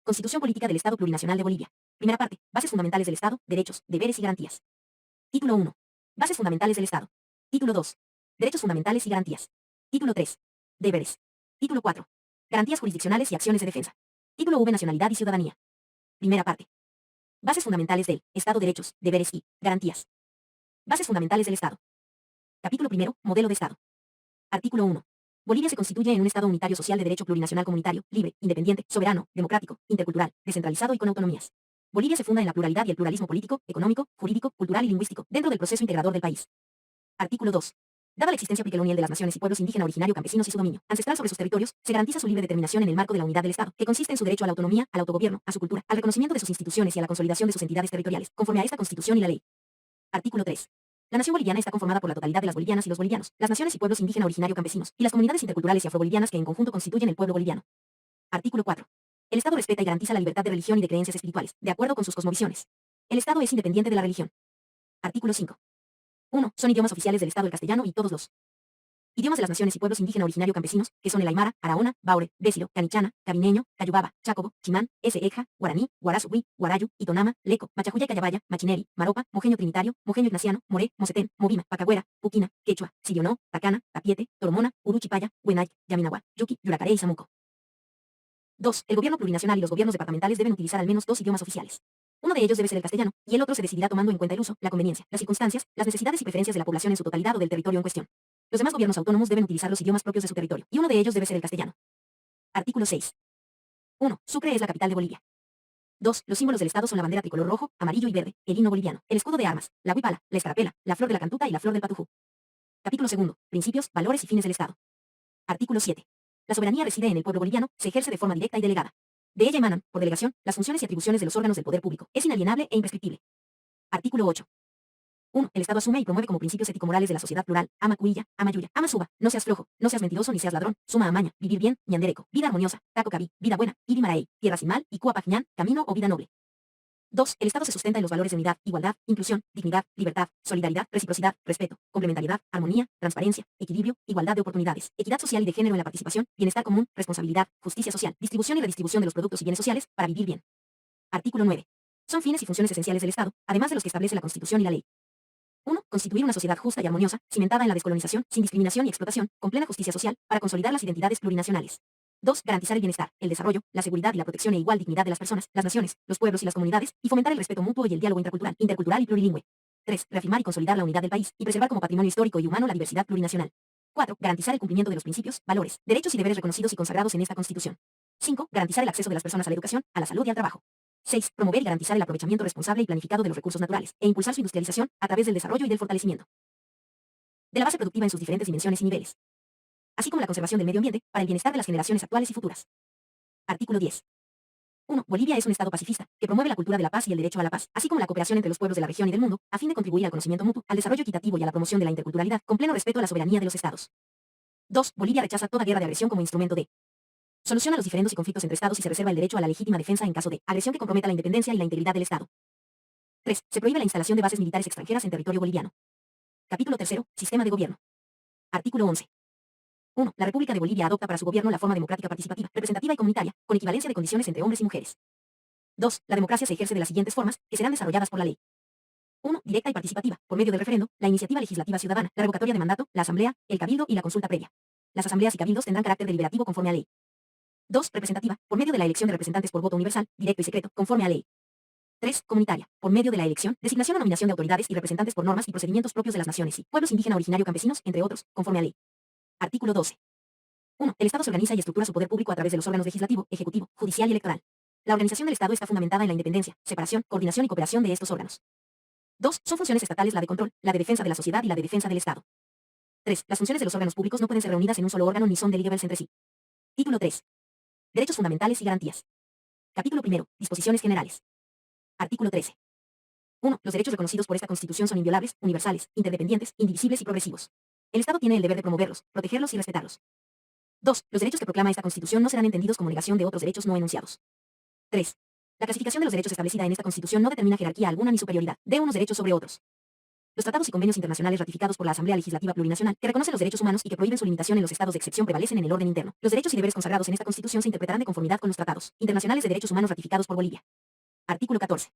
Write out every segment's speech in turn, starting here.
Constitución Política del Estado Plurinacional de Bolivia. Primera parte. Bases fundamentales del Estado, derechos, deberes y garantías. Título 1. Bases fundamentales del Estado. Título 2. Derechos fundamentales y garantías. Título 3. Deberes. Título 4. Garantías jurisdiccionales y acciones de defensa. Título V. Nacionalidad y ciudadanía. Primera parte. Bases fundamentales del Estado, derechos, deberes y garantías. Bases fundamentales del Estado. Capítulo primero. Modelo de Estado. Artículo 1. Bolivia se constituye en un Estado unitario social de derecho plurinacional comunitario, libre, independiente, soberano, democrático, intercultural, descentralizado y con autonomías. Bolivia se funda en la pluralidad y el pluralismo político, económico, jurídico, cultural y lingüístico, dentro del proceso integrador del país. Artículo 2. Dada la existencia pluricolonial de las naciones y pueblos indígena originario campesinos y su dominio ancestral sobre sus territorios, se garantiza su libre determinación en el marco de la unidad del Estado, que consiste en su derecho a la autonomía, al autogobierno, a su cultura, al reconocimiento de sus instituciones y a la consolidación de sus entidades territoriales, conforme a esta Constitución y la ley. Artículo 3. La nación boliviana está conformada por la totalidad de las bolivianas y los bolivianos, las naciones y pueblos indígena originario campesinos, y las comunidades interculturales y afrobolivianas que en conjunto constituyen el pueblo boliviano. Artículo 4. El Estado respeta y garantiza la libertad de religión y de creencias espirituales, de acuerdo con sus cosmovisiones. El Estado es independiente de la religión. Artículo 5. 1. Son idiomas oficiales del Estado el castellano y todos los idiomas de las naciones y pueblos indígena originario campesinos, que son el aymara, araona, baure, besilo, canichana, cabineño, cayubaba, chacobo, chimán, eja, guaraní, guarasuhui, guarayu, itonama, leco, machajuya y cayabaya, machineri, maropa, mojeño trinitario, mojeño ignaciano, moré, mosetén, movima, pacagüera, puquina, quechua, sillonó, tacana, tapiete, toromona, uruchipaya, huenay, yaminawa, yuki, yuracaré y samuco. 2. El gobierno plurinacional y los gobiernos departamentales deben utilizar al menos dos idiomas oficiales. Uno de ellos debe ser el castellano, y el otro se decidirá tomando en cuenta el uso, la conveniencia, las circunstancias, las necesidades y preferencias de la población en su totalidad o del territorio en cuestión. Los demás gobiernos autónomos deben utilizar los idiomas propios de su territorio, y uno de ellos debe ser el castellano. Artículo 6. 1. Sucre es la capital de Bolivia. 2. Los símbolos del Estado son la bandera tricolor rojo, amarillo y verde, el himno boliviano, el escudo de armas, la huipala, la escarapela, la flor de la cantuta y la flor del patujú. Capítulo 2. Principios, valores y fines del Estado. Artículo 7. La soberanía reside en el pueblo boliviano, se ejerce de forma directa y delegada. De ella emanan, por delegación, las funciones y atribuciones de los órganos del poder público. Es inalienable e imprescriptible. Artículo 8. 1. El Estado asume y promueve como principios ético-morales de la sociedad plural, ama cuilla, ama yuya, ama suba, no seas flojo, no seas mentiroso ni seas ladrón, suma amaña, vivir bien, ñandereco, vida armoniosa, taco cabí, vida buena, ibi maraey, tierra sin mal, y cua pajiñán, camino o vida noble. 2. El Estado se sustenta en los valores de unidad, igualdad, inclusión, dignidad, libertad, solidaridad, reciprocidad, respeto, complementariedad, armonía, transparencia, equilibrio, igualdad de oportunidades, equidad social y de género en la participación, bienestar común, responsabilidad, justicia social, distribución y redistribución de los productos y bienes sociales, para vivir bien. Artículo 9. Son fines y funciones esenciales del Estado, además de los que establece la Constitución y la ley. 1. Constituir una sociedad justa y armoniosa, cimentada en la descolonización, sin discriminación y explotación, con plena justicia social, para consolidar las identidades plurinacionales. 2. Garantizar el bienestar, el desarrollo, la seguridad y la protección e igual dignidad de las personas, las naciones, los pueblos y las comunidades, y fomentar el respeto mutuo y el diálogo intercultural y plurilingüe. 3. Reafirmar y consolidar la unidad del país, y preservar como patrimonio histórico y humano la diversidad plurinacional. 4. Garantizar el cumplimiento de los principios, valores, derechos y deberes reconocidos y consagrados en esta Constitución. 5. Garantizar el acceso de las personas a la educación, a la salud y al trabajo. 6. Promover y garantizar el aprovechamiento responsable y planificado de los recursos naturales, e impulsar su industrialización, a través del desarrollo y del fortalecimiento de la base productiva en sus diferentes dimensiones y niveles, así como la conservación del medio ambiente, para el bienestar de las generaciones actuales y futuras. Artículo 10. 1. Bolivia es un Estado pacifista, que promueve la cultura de la paz y el derecho a la paz, así como la cooperación entre los pueblos de la región y del mundo, a fin de contribuir al conocimiento mutuo, al desarrollo equitativo y a la promoción de la interculturalidad, con pleno respeto a la soberanía de los Estados. 2. Bolivia rechaza toda guerra de agresión como instrumento de solución a los diferendos y conflictos entre Estados y se reserva el derecho a la legítima defensa en caso de agresión que comprometa la independencia y la integridad del Estado. 3. Se prohíbe la instalación de bases militares extranjeras en territorio boliviano. Capítulo 3. Sistema de gobierno. Artículo 11. 1. La República de Bolivia adopta para su gobierno la forma democrática participativa, representativa y comunitaria, con equivalencia de condiciones entre hombres y mujeres. 2. La democracia se ejerce de las siguientes formas, que serán desarrolladas por la ley. 1. Directa y participativa, por medio del referendo, la iniciativa legislativa ciudadana, la revocatoria de mandato, la asamblea, el cabildo y la consulta previa. Las asambleas y cabildos tendrán carácter deliberativo conforme a ley. 2. Representativa, por medio de la elección de representantes por voto universal, directo y secreto, conforme a ley. 3. Comunitaria, por medio de la elección, designación o nominación de autoridades y representantes por normas y procedimientos propios de las naciones y pueblos indígena originario campesinos, entre otros, conforme a ley. Artículo 12. 1. El Estado se organiza y estructura su poder público a través de los órganos legislativo, ejecutivo, judicial y electoral. La organización del Estado está fundamentada en la independencia, separación, coordinación y cooperación de estos órganos. 2. Son funciones estatales la de control, la de defensa de la sociedad y la de defensa del Estado. 3. Las funciones de los órganos públicos no pueden ser reunidas en un solo órgano ni son delegables entre sí. Título 3. Derechos fundamentales y garantías. Capítulo 1. Disposiciones generales. Artículo 13. 1. Los derechos reconocidos por esta Constitución son inviolables, universales, interdependientes, indivisibles y progresivos. El Estado tiene el deber de promoverlos, protegerlos y respetarlos. 2. Los derechos que proclama esta Constitución no serán entendidos como negación de otros derechos no enunciados. 3. La clasificación de los derechos establecida en esta Constitución no determina jerarquía alguna ni superioridad de unos derechos sobre otros. Los tratados y convenios internacionales ratificados por la Asamblea Legislativa Plurinacional, que reconocen los derechos humanos y que prohíben su limitación en los estados de excepción, prevalecen en el orden interno. Los derechos y deberes consagrados en esta Constitución se interpretarán de conformidad con los tratados internacionales de derechos humanos ratificados por Bolivia. Artículo 14.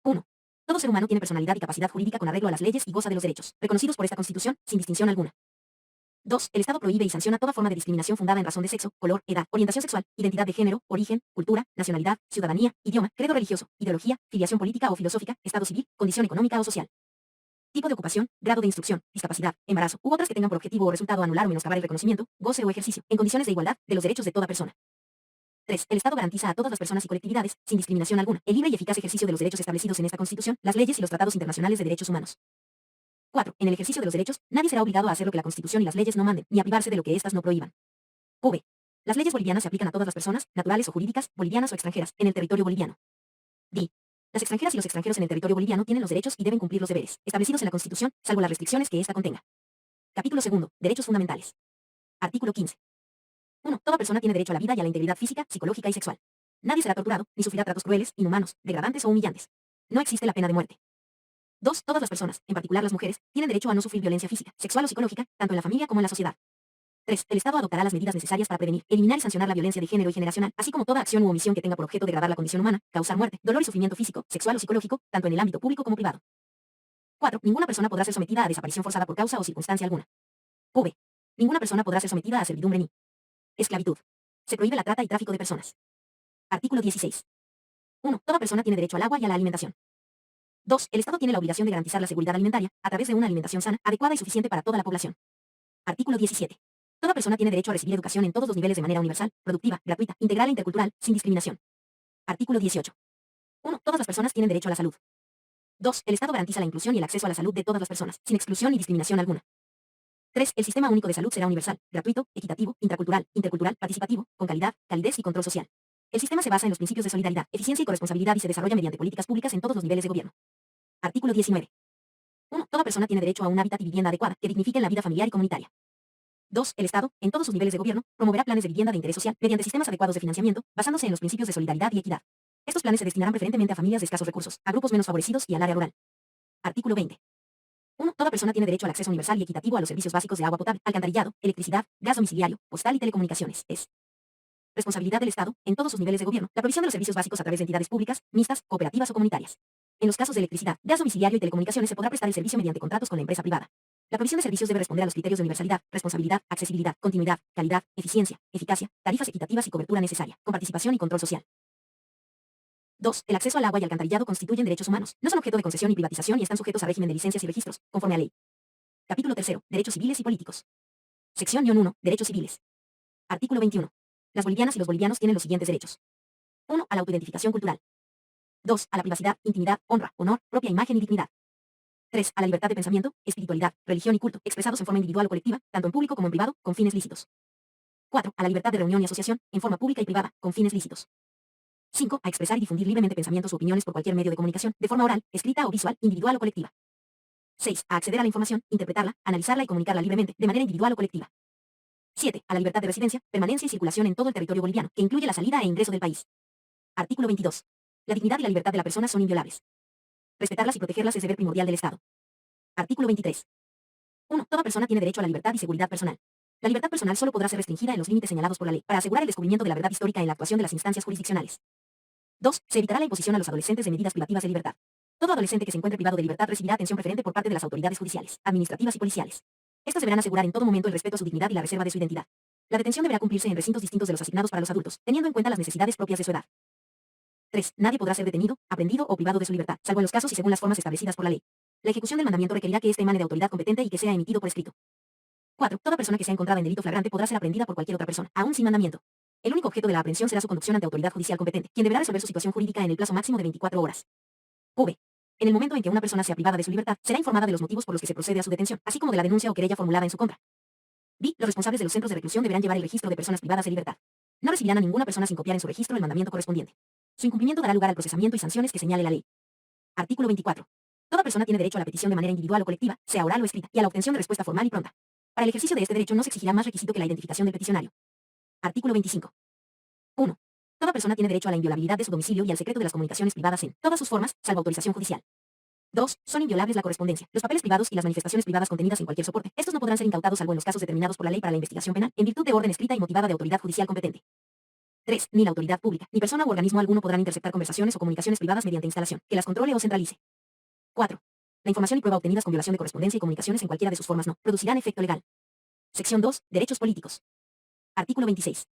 1. Todo ser humano tiene personalidad y capacidad jurídica con arreglo a las leyes y goza de los derechos reconocidos por esta Constitución, sin distinción alguna. 2. El Estado prohíbe y sanciona toda forma de discriminación fundada en razón de sexo, color, edad, orientación sexual, identidad de género, origen, cultura, nacionalidad, ciudadanía, idioma, credo religioso, ideología, filiación política o filosófica, estado civil, condición económica o social. Tipo de ocupación, grado de instrucción, discapacidad, embarazo u otras que tengan por objetivo o resultado anular o menoscabar el reconocimiento, goce o ejercicio, en condiciones de igualdad, de los derechos de toda persona. 3. El Estado garantiza a todas las personas y colectividades, sin discriminación alguna, el libre y eficaz ejercicio de los derechos establecidos en esta Constitución, las leyes y los tratados internacionales de derechos humanos. 4. En el ejercicio de los derechos, nadie será obligado a hacer lo que la Constitución y las leyes no manden, ni a privarse de lo que éstas no prohíban. V. Las leyes bolivianas se aplican a todas las personas, naturales o jurídicas, bolivianas o extranjeras, en el territorio boliviano. D. Las extranjeras y los extranjeros en el territorio boliviano tienen los derechos y deben cumplir los deberes establecidos en la Constitución, salvo las restricciones que ésta contenga. Capítulo 2. Derechos fundamentales. Artículo 15. 1. Toda persona tiene derecho a la vida y a la integridad física, psicológica y sexual. Nadie será torturado, ni sufrirá tratos crueles, inhumanos, degradantes o humillantes. No existe la pena de muerte. 2. Todas las personas, en particular las mujeres, tienen derecho a no sufrir violencia física, sexual o psicológica, tanto en la familia como en la sociedad. 3. El Estado adoptará las medidas necesarias para prevenir, eliminar y sancionar la violencia de género y generacional, así como toda acción u omisión que tenga por objeto degradar la condición humana, causar muerte, dolor y sufrimiento físico, sexual o psicológico, tanto en el ámbito público como privado. 4. Ninguna persona podrá ser sometida a desaparición forzada por causa o circunstancia alguna. V. Ninguna persona podrá ser sometida a servidumbre ni esclavitud. Se prohíbe la trata y tráfico de personas. Artículo 16. 1. Toda persona tiene derecho al agua y a la alimentación. 2. El Estado tiene la obligación de garantizar la seguridad alimentaria, a través de una alimentación sana, adecuada y suficiente para toda la población. Artículo 17. Toda persona tiene derecho a recibir educación en todos los niveles de manera universal, productiva, gratuita, integral e intercultural, sin discriminación. Artículo 18. 1. Todas las personas tienen derecho a la salud. 2. El Estado garantiza la inclusión y el acceso a la salud de todas las personas, sin exclusión ni discriminación alguna. 3. El sistema único de salud será universal, gratuito, equitativo, intracultural, intercultural, participativo, con calidad, calidez y control social. El sistema se basa en los principios de solidaridad, eficiencia y corresponsabilidad y se desarrolla mediante políticas públicas en todos los niveles de gobierno. Artículo 19. 1. Toda persona tiene derecho a un hábitat y vivienda adecuada, que dignifiquen la vida familiar y comunitaria. 2. El Estado, en todos sus niveles de gobierno, promoverá planes de vivienda de interés social, mediante sistemas adecuados de financiamiento, basándose en los principios de solidaridad y equidad. Estos planes se destinarán preferentemente a familias de escasos recursos, a grupos menos favorecidos y al área rural. Artículo 20. 1. Toda persona tiene derecho al acceso universal y equitativo a los servicios básicos de agua potable, alcantarillado, electricidad, gas domiciliario, postal y telecomunicaciones. Es responsabilidad del Estado, en todos sus niveles de gobierno, la provisión de los servicios básicos a través de entidades públicas, mixtas, cooperativas o comunitarias. En los casos de electricidad, gas domiciliario y telecomunicaciones se podrá prestar el servicio mediante contratos con la empresa privada. La provisión de servicios debe responder a los criterios de universalidad, responsabilidad, accesibilidad, continuidad, calidad, eficiencia, eficacia, tarifas equitativas y cobertura necesaria, con participación y control social. 2. El acceso al agua y alcantarillado constituyen derechos humanos. No son objeto de concesión y privatización y están sujetos a régimen de licencias y registros, conforme a ley. Capítulo 3. Derechos civiles y políticos. Sección 1. Derechos civiles. Artículo 21. Las bolivianas y los bolivianos tienen los siguientes derechos. 1. A la autoidentificación cultural. 2. A la privacidad, intimidad, honra, honor, propia imagen y dignidad. 3. A la libertad de pensamiento, espiritualidad, religión y culto, expresados en forma individual o colectiva, tanto en público como en privado, con fines lícitos. 4. A la libertad de reunión y asociación, en forma pública y privada, con fines lícitos. 5. A expresar y difundir libremente pensamientos o opiniones por cualquier medio de comunicación, de forma oral, escrita o visual, individual o colectiva. 6. A acceder a la información, interpretarla, analizarla y comunicarla libremente, de manera individual o colectiva. 7. A la libertad de residencia, permanencia y circulación en todo el territorio boliviano, que incluye la salida e ingreso del país. Artículo 22. La dignidad y la libertad de la persona son inviolables. Respetarlas y protegerlas es deber primordial del Estado. Artículo 23. 1. Toda persona tiene derecho a la libertad y seguridad personal. La libertad personal solo podrá ser restringida en los límites señalados por la ley, para asegurar el descubrimiento de la verdad histórica en la actuación de las instancias jurisdiccionales. 2. Se evitará la imposición a los adolescentes de medidas privativas de libertad. Todo adolescente que se encuentre privado de libertad recibirá atención preferente por parte de las autoridades judiciales, administrativas y policiales. Estas deberán asegurar en todo momento el respeto a su dignidad y la reserva de su identidad. La detención deberá cumplirse en recintos distintos de los asignados para los adultos, teniendo en cuenta las necesidades propias de su edad. 3. Nadie podrá ser detenido, aprehendido o privado de su libertad, salvo en los casos y según las formas establecidas por la ley. La ejecución del mandamiento requerirá que éste emane de autoridad competente y que sea emitido por escrito. 4. Toda persona que sea encontrada en delito flagrante podrá ser aprehendida por cualquier otra persona, aún sin mandamiento. El único objeto de la aprehensión será su conducción ante autoridad judicial competente, quien deberá resolver su situación jurídica en el plazo máximo de 24 horas. V. En el momento en que una persona sea privada de su libertad, será informada de los motivos por los que se procede a su detención, así como de la denuncia o querella formulada en su contra. B. Los responsables de los centros de reclusión deberán llevar el registro de personas privadas de libertad. No recibirán a ninguna persona sin copiar en su registro el mandamiento correspondiente. Su incumplimiento dará lugar al procesamiento y sanciones que señale la ley. Artículo 24. Toda persona tiene derecho a la petición de manera individual o colectiva, sea oral o escrita, y a la obtención de respuesta formal y pronta. Para el ejercicio de este derecho no se exigirá más requisito que la identificación del peticionario. Artículo 25. 1. Toda persona tiene derecho a la inviolabilidad de su domicilio y al secreto de las comunicaciones privadas en todas sus formas, salvo autorización judicial. 2. Son inviolables la correspondencia, los papeles privados y las manifestaciones privadas contenidas en cualquier soporte. Estos no podrán ser incautados salvo en los casos determinados por la ley para la investigación penal, en virtud de orden escrita y motivada de autoridad judicial competente. 3. Ni la autoridad pública, ni persona u organismo alguno podrán interceptar conversaciones o comunicaciones privadas mediante instalación, que las controle o centralice. 4. La información y prueba obtenidas con violación de correspondencia y comunicaciones en cualquiera de sus formas no producirán efecto legal. Sección 2. Derechos políticos. Artículo 26.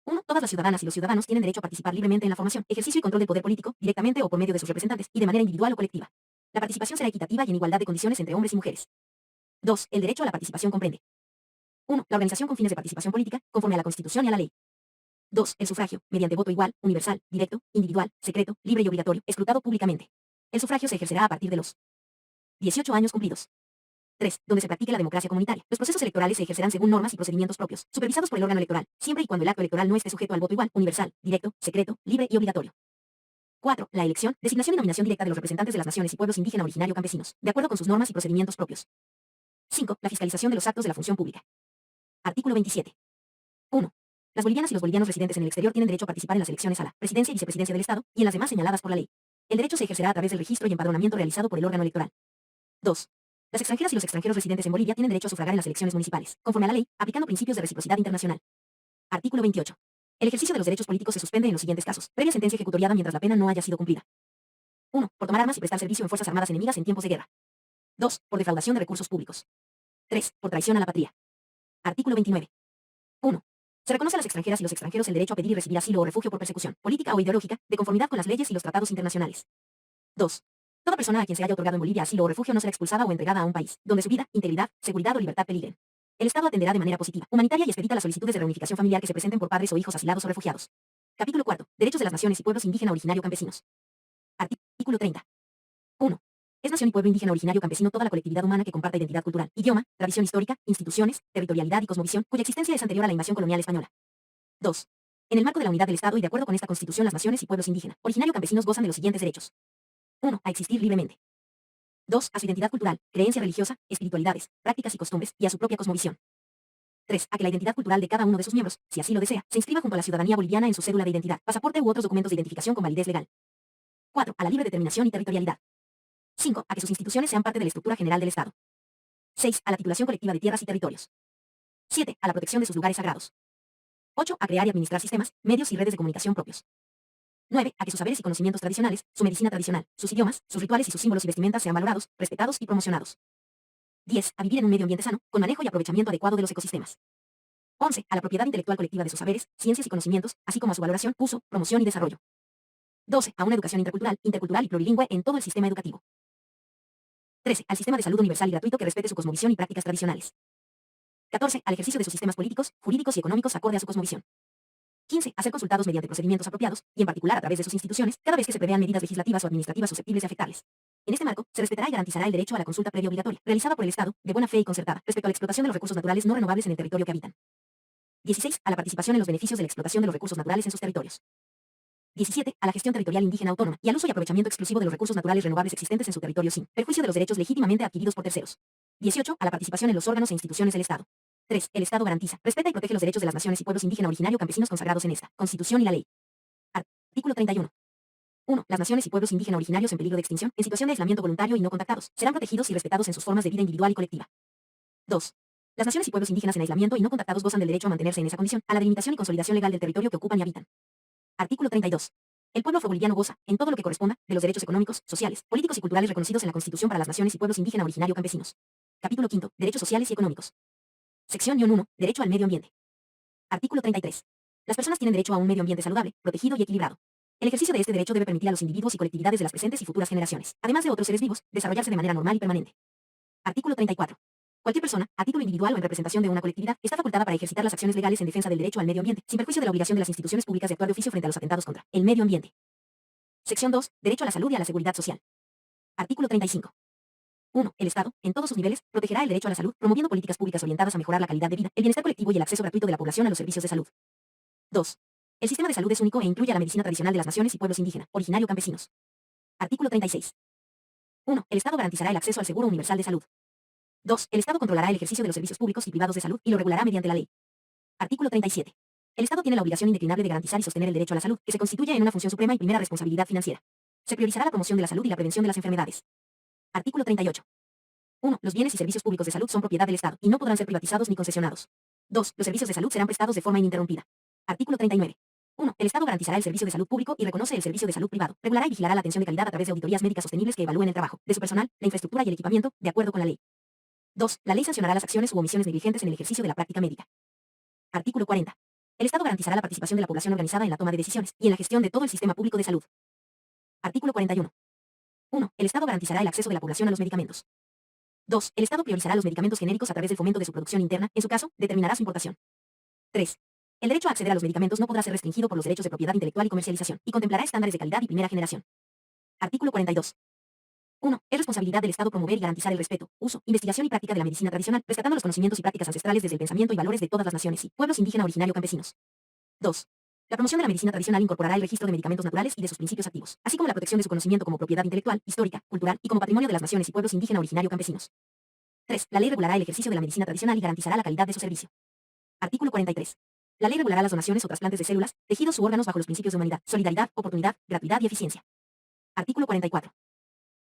1. Todas las ciudadanas y los ciudadanos tienen derecho a participar libremente en la formación, ejercicio y control del poder político, directamente o por medio de sus representantes, y de manera individual o colectiva. La participación será equitativa y en igualdad de condiciones entre hombres y mujeres. 2. El derecho a la participación comprende: 1. La organización con fines de participación política, conforme a la Constitución y a la ley. 2. El sufragio, mediante voto igual, universal, directo, individual, secreto, libre y obligatorio, escrutado públicamente. El sufragio se ejercerá a partir de los 18 años cumplidos. 3. Donde se practique la democracia comunitaria. Los procesos electorales se ejercerán según normas y procedimientos propios, supervisados por el órgano electoral, siempre y cuando el acto electoral no esté sujeto al voto igual, universal, directo, secreto, libre y obligatorio. 4. La elección, designación y nominación directa de los representantes de las naciones y pueblos indígena originario campesinos, de acuerdo con sus normas y procedimientos propios. 5. La fiscalización de los actos de la función pública. Artículo 27. 1. Las bolivianas y los bolivianos residentes en el exterior tienen derecho a participar en las elecciones a la presidencia y vicepresidencia del Estado, y en las demás señaladas por la ley. El derecho se ejercerá a través del registro y empadronamiento realizado por el órgano electoral. 2. Las extranjeras y los extranjeros residentes en Bolivia tienen derecho a sufragar en las elecciones municipales, conforme a la ley, aplicando principios de reciprocidad internacional. Artículo 28. El ejercicio de los derechos políticos se suspende en los siguientes casos, previa sentencia ejecutoriada mientras la pena no haya sido cumplida. 1. Por tomar armas y prestar servicio en fuerzas armadas enemigas en tiempos de guerra. 2. Por defraudación de recursos públicos. 3. Por traición a la patria. Artículo 29. 1. Se reconoce a las extranjeras y los extranjeros el derecho a pedir y recibir asilo o refugio por persecución, política o ideológica, de conformidad con las leyes y los tratados internacionales. 2. Toda persona a quien se haya otorgado en Bolivia asilo o refugio no será expulsada o entregada a un país, donde su vida, integridad, seguridad o libertad peligren. El Estado atenderá de manera positiva, humanitaria y expedita las solicitudes de reunificación familiar que se presenten por padres o hijos asilados o refugiados. Capítulo 4. Derechos de las naciones y pueblos indígena originario campesinos. Artículo 30. 1. Es nación y pueblo indígena originario campesino toda la colectividad humana que comparta identidad cultural, idioma, tradición histórica, instituciones, territorialidad y cosmovisión, cuya existencia es anterior a la invasión colonial española. 2. En el marco de la unidad del Estado y de acuerdo con esta Constitución, las naciones y pueblos indígena originario campesinos gozan de los siguientes derechos. 1. A existir libremente. 2. A su identidad cultural, creencia religiosa, espiritualidades, prácticas y costumbres, y a su propia cosmovisión. 3. A que la identidad cultural de cada uno de sus miembros, si así lo desea, se inscriba junto a la ciudadanía boliviana en su cédula de identidad, pasaporte u otros documentos de identificación con validez legal. 4. A la libre determinación y territorialidad. 5. A que sus instituciones sean parte de la estructura general del Estado. 6. A la titulación colectiva de tierras y territorios. 7. A la protección de sus lugares sagrados. 8. A crear y administrar sistemas, medios y redes de comunicación propios. 9. A que sus saberes y conocimientos tradicionales, su medicina tradicional, sus idiomas, sus rituales y sus símbolos y vestimentas sean valorados, respetados y promocionados. 10. A vivir en un medio ambiente sano, con manejo y aprovechamiento adecuado de los ecosistemas. 11. A la propiedad intelectual colectiva de sus saberes, ciencias y conocimientos, así como a su valoración, uso, promoción y desarrollo. 12. A una educación intercultural y plurilingüe en todo el sistema educativo. 13. Al sistema de salud universal y gratuito que respete su cosmovisión y prácticas tradicionales. 14. Al ejercicio de sus sistemas políticos, jurídicos y económicos acorde a su cosmovisión. 15. A ser consultados mediante procedimientos apropiados, y en particular a través de sus instituciones, cada vez que se prevean medidas legislativas o administrativas susceptibles de afectarles. En este marco, se respetará y garantizará el derecho a la consulta previa obligatoria, realizada por el Estado, de buena fe y concertada, respecto a la explotación de los recursos naturales no renovables en el territorio que habitan. 16. A la participación en los beneficios de la explotación de los recursos naturales en sus territorios. 17. A la gestión territorial indígena autónoma, y al uso y aprovechamiento exclusivo de los recursos naturales renovables existentes en su territorio sin perjuicio de los derechos legítimamente adquiridos por terceros. 18. A la participación en los órganos e instituciones del Estado. 3. El Estado garantiza, respeta y protege los derechos de las naciones y pueblos indígena originario campesinos consagrados en esta Constitución y la ley. Artículo 31. 1. Las naciones y pueblos indígena originarios en peligro de extinción, en situación de aislamiento voluntario y no contactados, serán protegidos y respetados en sus formas de vida individual y colectiva. 2. Las naciones y pueblos indígenas en aislamiento y no contactados gozan del derecho a mantenerse en esa condición, a la delimitación y consolidación legal del territorio que ocupan y habitan. Artículo 32. El pueblo afroboliviano goza, en todo lo que corresponda, de los derechos económicos, sociales, políticos y culturales reconocidos en la Constitución para las naciones y pueblos indígena originario campesinos. Capítulo 5. Derechos sociales y económicos. Sección 1. Derecho al medio ambiente. Artículo 33. Las personas tienen derecho a un medio ambiente saludable, protegido y equilibrado. El ejercicio de este derecho debe permitir a los individuos y colectividades de las presentes y futuras generaciones, además de otros seres vivos, desarrollarse de manera normal y permanente. Artículo 34. Cualquier persona, a título individual o en representación de una colectividad, está facultada para ejercitar las acciones legales en defensa del derecho al medio ambiente, sin perjuicio de la obligación de las instituciones públicas de actuar de oficio frente a los atentados contra el medio ambiente. Sección 2. Derecho a la salud y a la seguridad social. Artículo 35. 1. El Estado, en todos sus niveles, protegerá el derecho a la salud, promoviendo políticas públicas orientadas a mejorar la calidad de vida, el bienestar colectivo y el acceso gratuito de la población a los servicios de salud. 2. El sistema de salud es único e incluye a la medicina tradicional de las naciones y pueblos indígena, originario campesinos. Artículo 36. 1. El Estado garantizará el acceso al seguro universal de salud. 2. El Estado controlará el ejercicio de los servicios públicos y privados de salud y lo regulará mediante la ley. Artículo 37. El Estado tiene la obligación indeclinable de garantizar y sostener el derecho a la salud, que se constituye en una función suprema y primera responsabilidad financiera. Se priorizará la promoción de la salud y la prevención de las enfermedades. Artículo 38. 1. Los bienes y servicios públicos de salud son propiedad del Estado y no podrán ser privatizados ni concesionados. 2. Los servicios de salud serán prestados de forma ininterrumpida. Artículo 39. 1. El Estado garantizará el servicio de salud público y reconoce el servicio de salud privado. Regulará y vigilará la atención de calidad a través de auditorías médicas sostenibles que evalúen el trabajo de su personal, la infraestructura y el equipamiento, de acuerdo con la ley. 2. La ley sancionará las acciones u omisiones negligentes en el ejercicio de la práctica médica. Artículo 40. El Estado garantizará la participación de la población organizada en la toma de decisiones y en la gestión de todo el sistema público de salud. Artículo 41. 1. El Estado garantizará el acceso de la población a los medicamentos. 2. El Estado priorizará los medicamentos genéricos a través del fomento de su producción interna, en su caso, determinará su importación. 3. El derecho a acceder a los medicamentos no podrá ser restringido por los derechos de propiedad intelectual y comercialización, y contemplará estándares de calidad y primera generación. Artículo 42. 1. Es responsabilidad del Estado promover y garantizar el respeto, uso, investigación y práctica de la medicina tradicional, rescatando los conocimientos y prácticas ancestrales desde el pensamiento y valores de todas las naciones y pueblos indígena originario campesinos. 2. La promoción de la medicina tradicional incorporará el registro de medicamentos naturales y de sus principios activos, así como la protección de su conocimiento como propiedad intelectual, histórica, cultural y como patrimonio de las naciones y pueblos indígena originario campesinos. 3. La ley regulará el ejercicio de la medicina tradicional y garantizará la calidad de su servicio. Artículo 43. La ley regulará las donaciones o trasplantes de células, tejidos u órganos bajo los principios de humanidad, solidaridad, oportunidad, gratuidad y eficiencia. Artículo 44.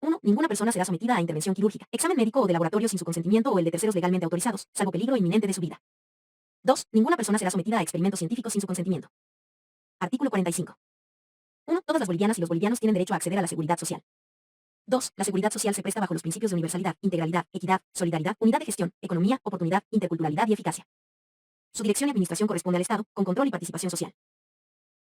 1. Ninguna persona será sometida a intervención quirúrgica, examen médico o de laboratorio sin su consentimiento o el de terceros legalmente autorizados, salvo peligro inminente de su vida. 2. Ninguna persona será sometida a experimentos científicos sin su consentimiento. Artículo 45. 1. Todas las bolivianas y los bolivianos tienen derecho a acceder a la seguridad social. 2. La seguridad social se presta bajo los principios de universalidad, integralidad, equidad, solidaridad, unidad de gestión, economía, oportunidad, interculturalidad y eficacia. Su dirección y administración corresponde al Estado, con control y participación social.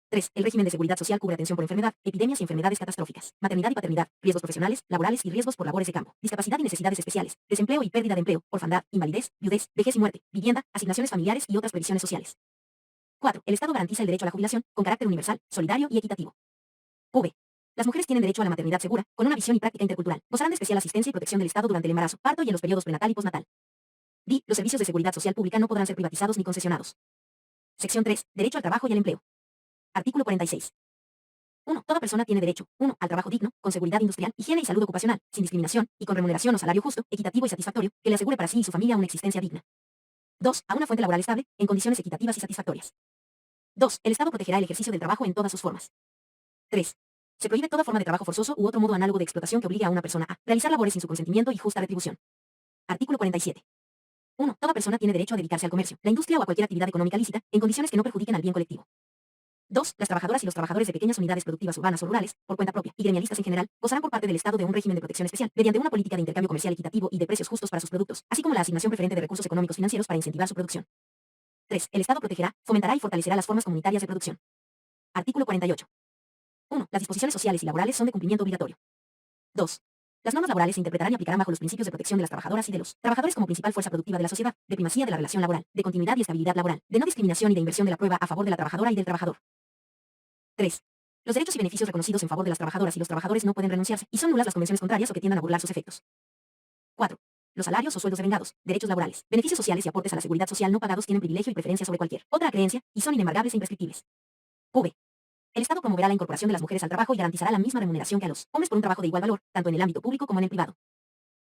3. El régimen de seguridad social cubre atención por enfermedad, epidemias y enfermedades catastróficas, maternidad y paternidad, riesgos profesionales, laborales y riesgos por labores de campo, discapacidad y necesidades especiales, desempleo y pérdida de empleo, orfandad, invalidez, viudez, vejez y muerte, vivienda, asignaciones familiares y otras previsiones sociales. 4. El Estado garantiza el derecho a la jubilación, con carácter universal, solidario y equitativo. V. Las mujeres tienen derecho a la maternidad segura, con una visión y práctica intercultural. Gozarán de especial asistencia y protección del Estado durante el embarazo, parto y en los periodos prenatal y postnatal. D. Los servicios de seguridad social pública no podrán ser privatizados ni concesionados. Sección 3. Derecho al trabajo y al empleo. Artículo 46. 1. Toda persona tiene derecho, 1. Al trabajo digno, con seguridad industrial, higiene y salud ocupacional, sin discriminación, y con remuneración o salario justo, equitativo y satisfactorio, que le asegure para sí y su familia una existencia digna. 2. A una fuente laboral estable, en condiciones equitativas y satisfactorias. 2. El Estado protegerá el ejercicio del trabajo en todas sus formas. 3. Se prohíbe toda forma de trabajo forzoso u otro modo análogo de explotación que obligue a una persona a realizar labores sin su consentimiento y justa retribución. Artículo 47. 1. Toda persona tiene derecho a dedicarse al comercio, la industria o a cualquier actividad económica lícita, en condiciones que no perjudiquen al bien colectivo. 2. Las trabajadoras y los trabajadores de pequeñas unidades productivas urbanas o rurales, por cuenta propia, y gremialistas en general, gozarán por parte del Estado de un régimen de protección especial, mediante una política de intercambio comercial equitativo y de precios justos para sus productos, así como la asignación preferente de recursos económicos financieros para incentivar su producción. 3. El Estado protegerá, fomentará y fortalecerá las formas comunitarias de producción. Artículo 48. 1. Las disposiciones sociales y laborales son de cumplimiento obligatorio. 2. Las normas laborales se interpretarán y aplicarán bajo los principios de protección de las trabajadoras y de los trabajadores como principal fuerza productiva de la sociedad, de primacía de la relación laboral, de continuidad y estabilidad laboral, de no discriminación y de inversión de la prueba a favor de la trabajadora y del trabajador. 3. Los derechos y beneficios reconocidos en favor de las trabajadoras y los trabajadores no pueden renunciarse, y son nulas las convenciones contrarias o que tiendan a burlar sus efectos. 4. Los salarios o sueldos devengados, derechos laborales, beneficios sociales y aportes a la seguridad social no pagados tienen privilegio y preferencia sobre cualquier otra creencia, y son inembargables e imprescriptibles. V. El Estado promoverá la incorporación de las mujeres al trabajo y garantizará la misma remuneración que a los hombres por un trabajo de igual valor, tanto en el ámbito público como en el privado.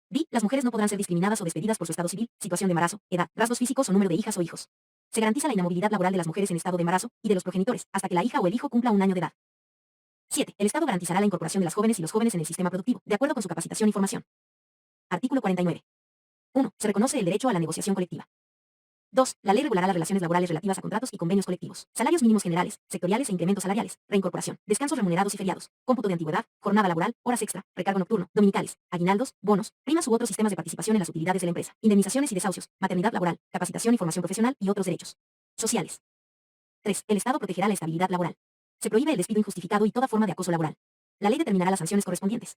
D. Las mujeres no podrán ser discriminadas o despedidas por su estado civil, situación de embarazo, edad, rasgos físicos o número de hijas o hijos. Se garantiza la inamovilidad laboral de las mujeres en estado de embarazo y de los progenitores, hasta que la hija o el hijo cumpla un año de edad. 7. El Estado garantizará la incorporación de las jóvenes y los jóvenes en el sistema productivo, de acuerdo con su capacitación y formación. Artículo 49. 1. Se reconoce el derecho a la negociación colectiva. 2. La ley regulará las relaciones laborales relativas a contratos y convenios colectivos, salarios mínimos generales, sectoriales e incrementos salariales, reincorporación, descansos remunerados y feriados, cómputo de antigüedad, jornada laboral, horas extra, recargo nocturno, dominicales, aguinaldos, bonos, primas u otros sistemas de participación en las utilidades de la empresa, indemnizaciones y desahucios, maternidad laboral, capacitación y formación profesional y otros derechos sociales. 3. El Estado protegerá la estabilidad laboral. Se prohíbe el despido injustificado y toda forma de acoso laboral. La ley determinará las sanciones correspondientes.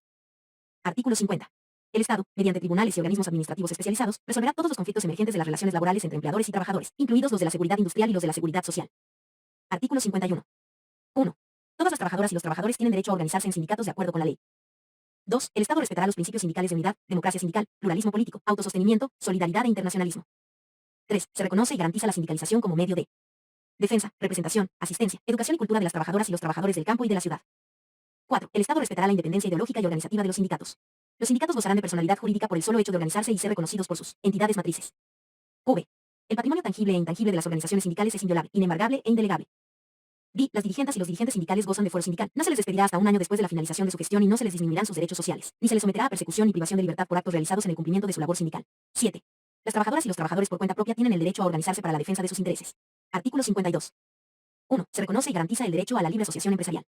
Artículo 50. El Estado, mediante tribunales y organismos administrativos especializados, resolverá todos los conflictos emergentes de las relaciones laborales entre empleadores y trabajadores, incluidos los de la seguridad industrial y los de la seguridad social. Artículo 51. 1. Todas las trabajadoras y los trabajadores tienen derecho a organizarse en sindicatos de acuerdo con la ley. 2. El Estado respetará los principios sindicales de unidad, democracia sindical, pluralismo político, autosostenimiento, solidaridad e internacionalismo. 3. Se reconoce y garantiza la sindicalización como medio de defensa, representación, asistencia, educación y cultura de las trabajadoras y los trabajadores del campo y de la ciudad. 4. El Estado respetará la independencia ideológica y organizativa de los sindicatos. Los sindicatos gozarán de personalidad jurídica por el solo hecho de organizarse y ser reconocidos por sus entidades matrices. V. El patrimonio tangible e intangible de las organizaciones sindicales es inviolable, inembargable e indelegable. D. Las dirigentes y los dirigentes sindicales gozan de fuero sindical. No se les despedirá hasta un año después de la finalización de su gestión y no se les disminuirán sus derechos sociales, ni se les someterá a persecución y privación de libertad por actos realizados en el cumplimiento de su labor sindical. 7. Las trabajadoras y los trabajadores por cuenta propia tienen el derecho a organizarse para la defensa de sus intereses. Artículo 52. 1. Se reconoce y garantiza el derecho a la libre asociación empresarial.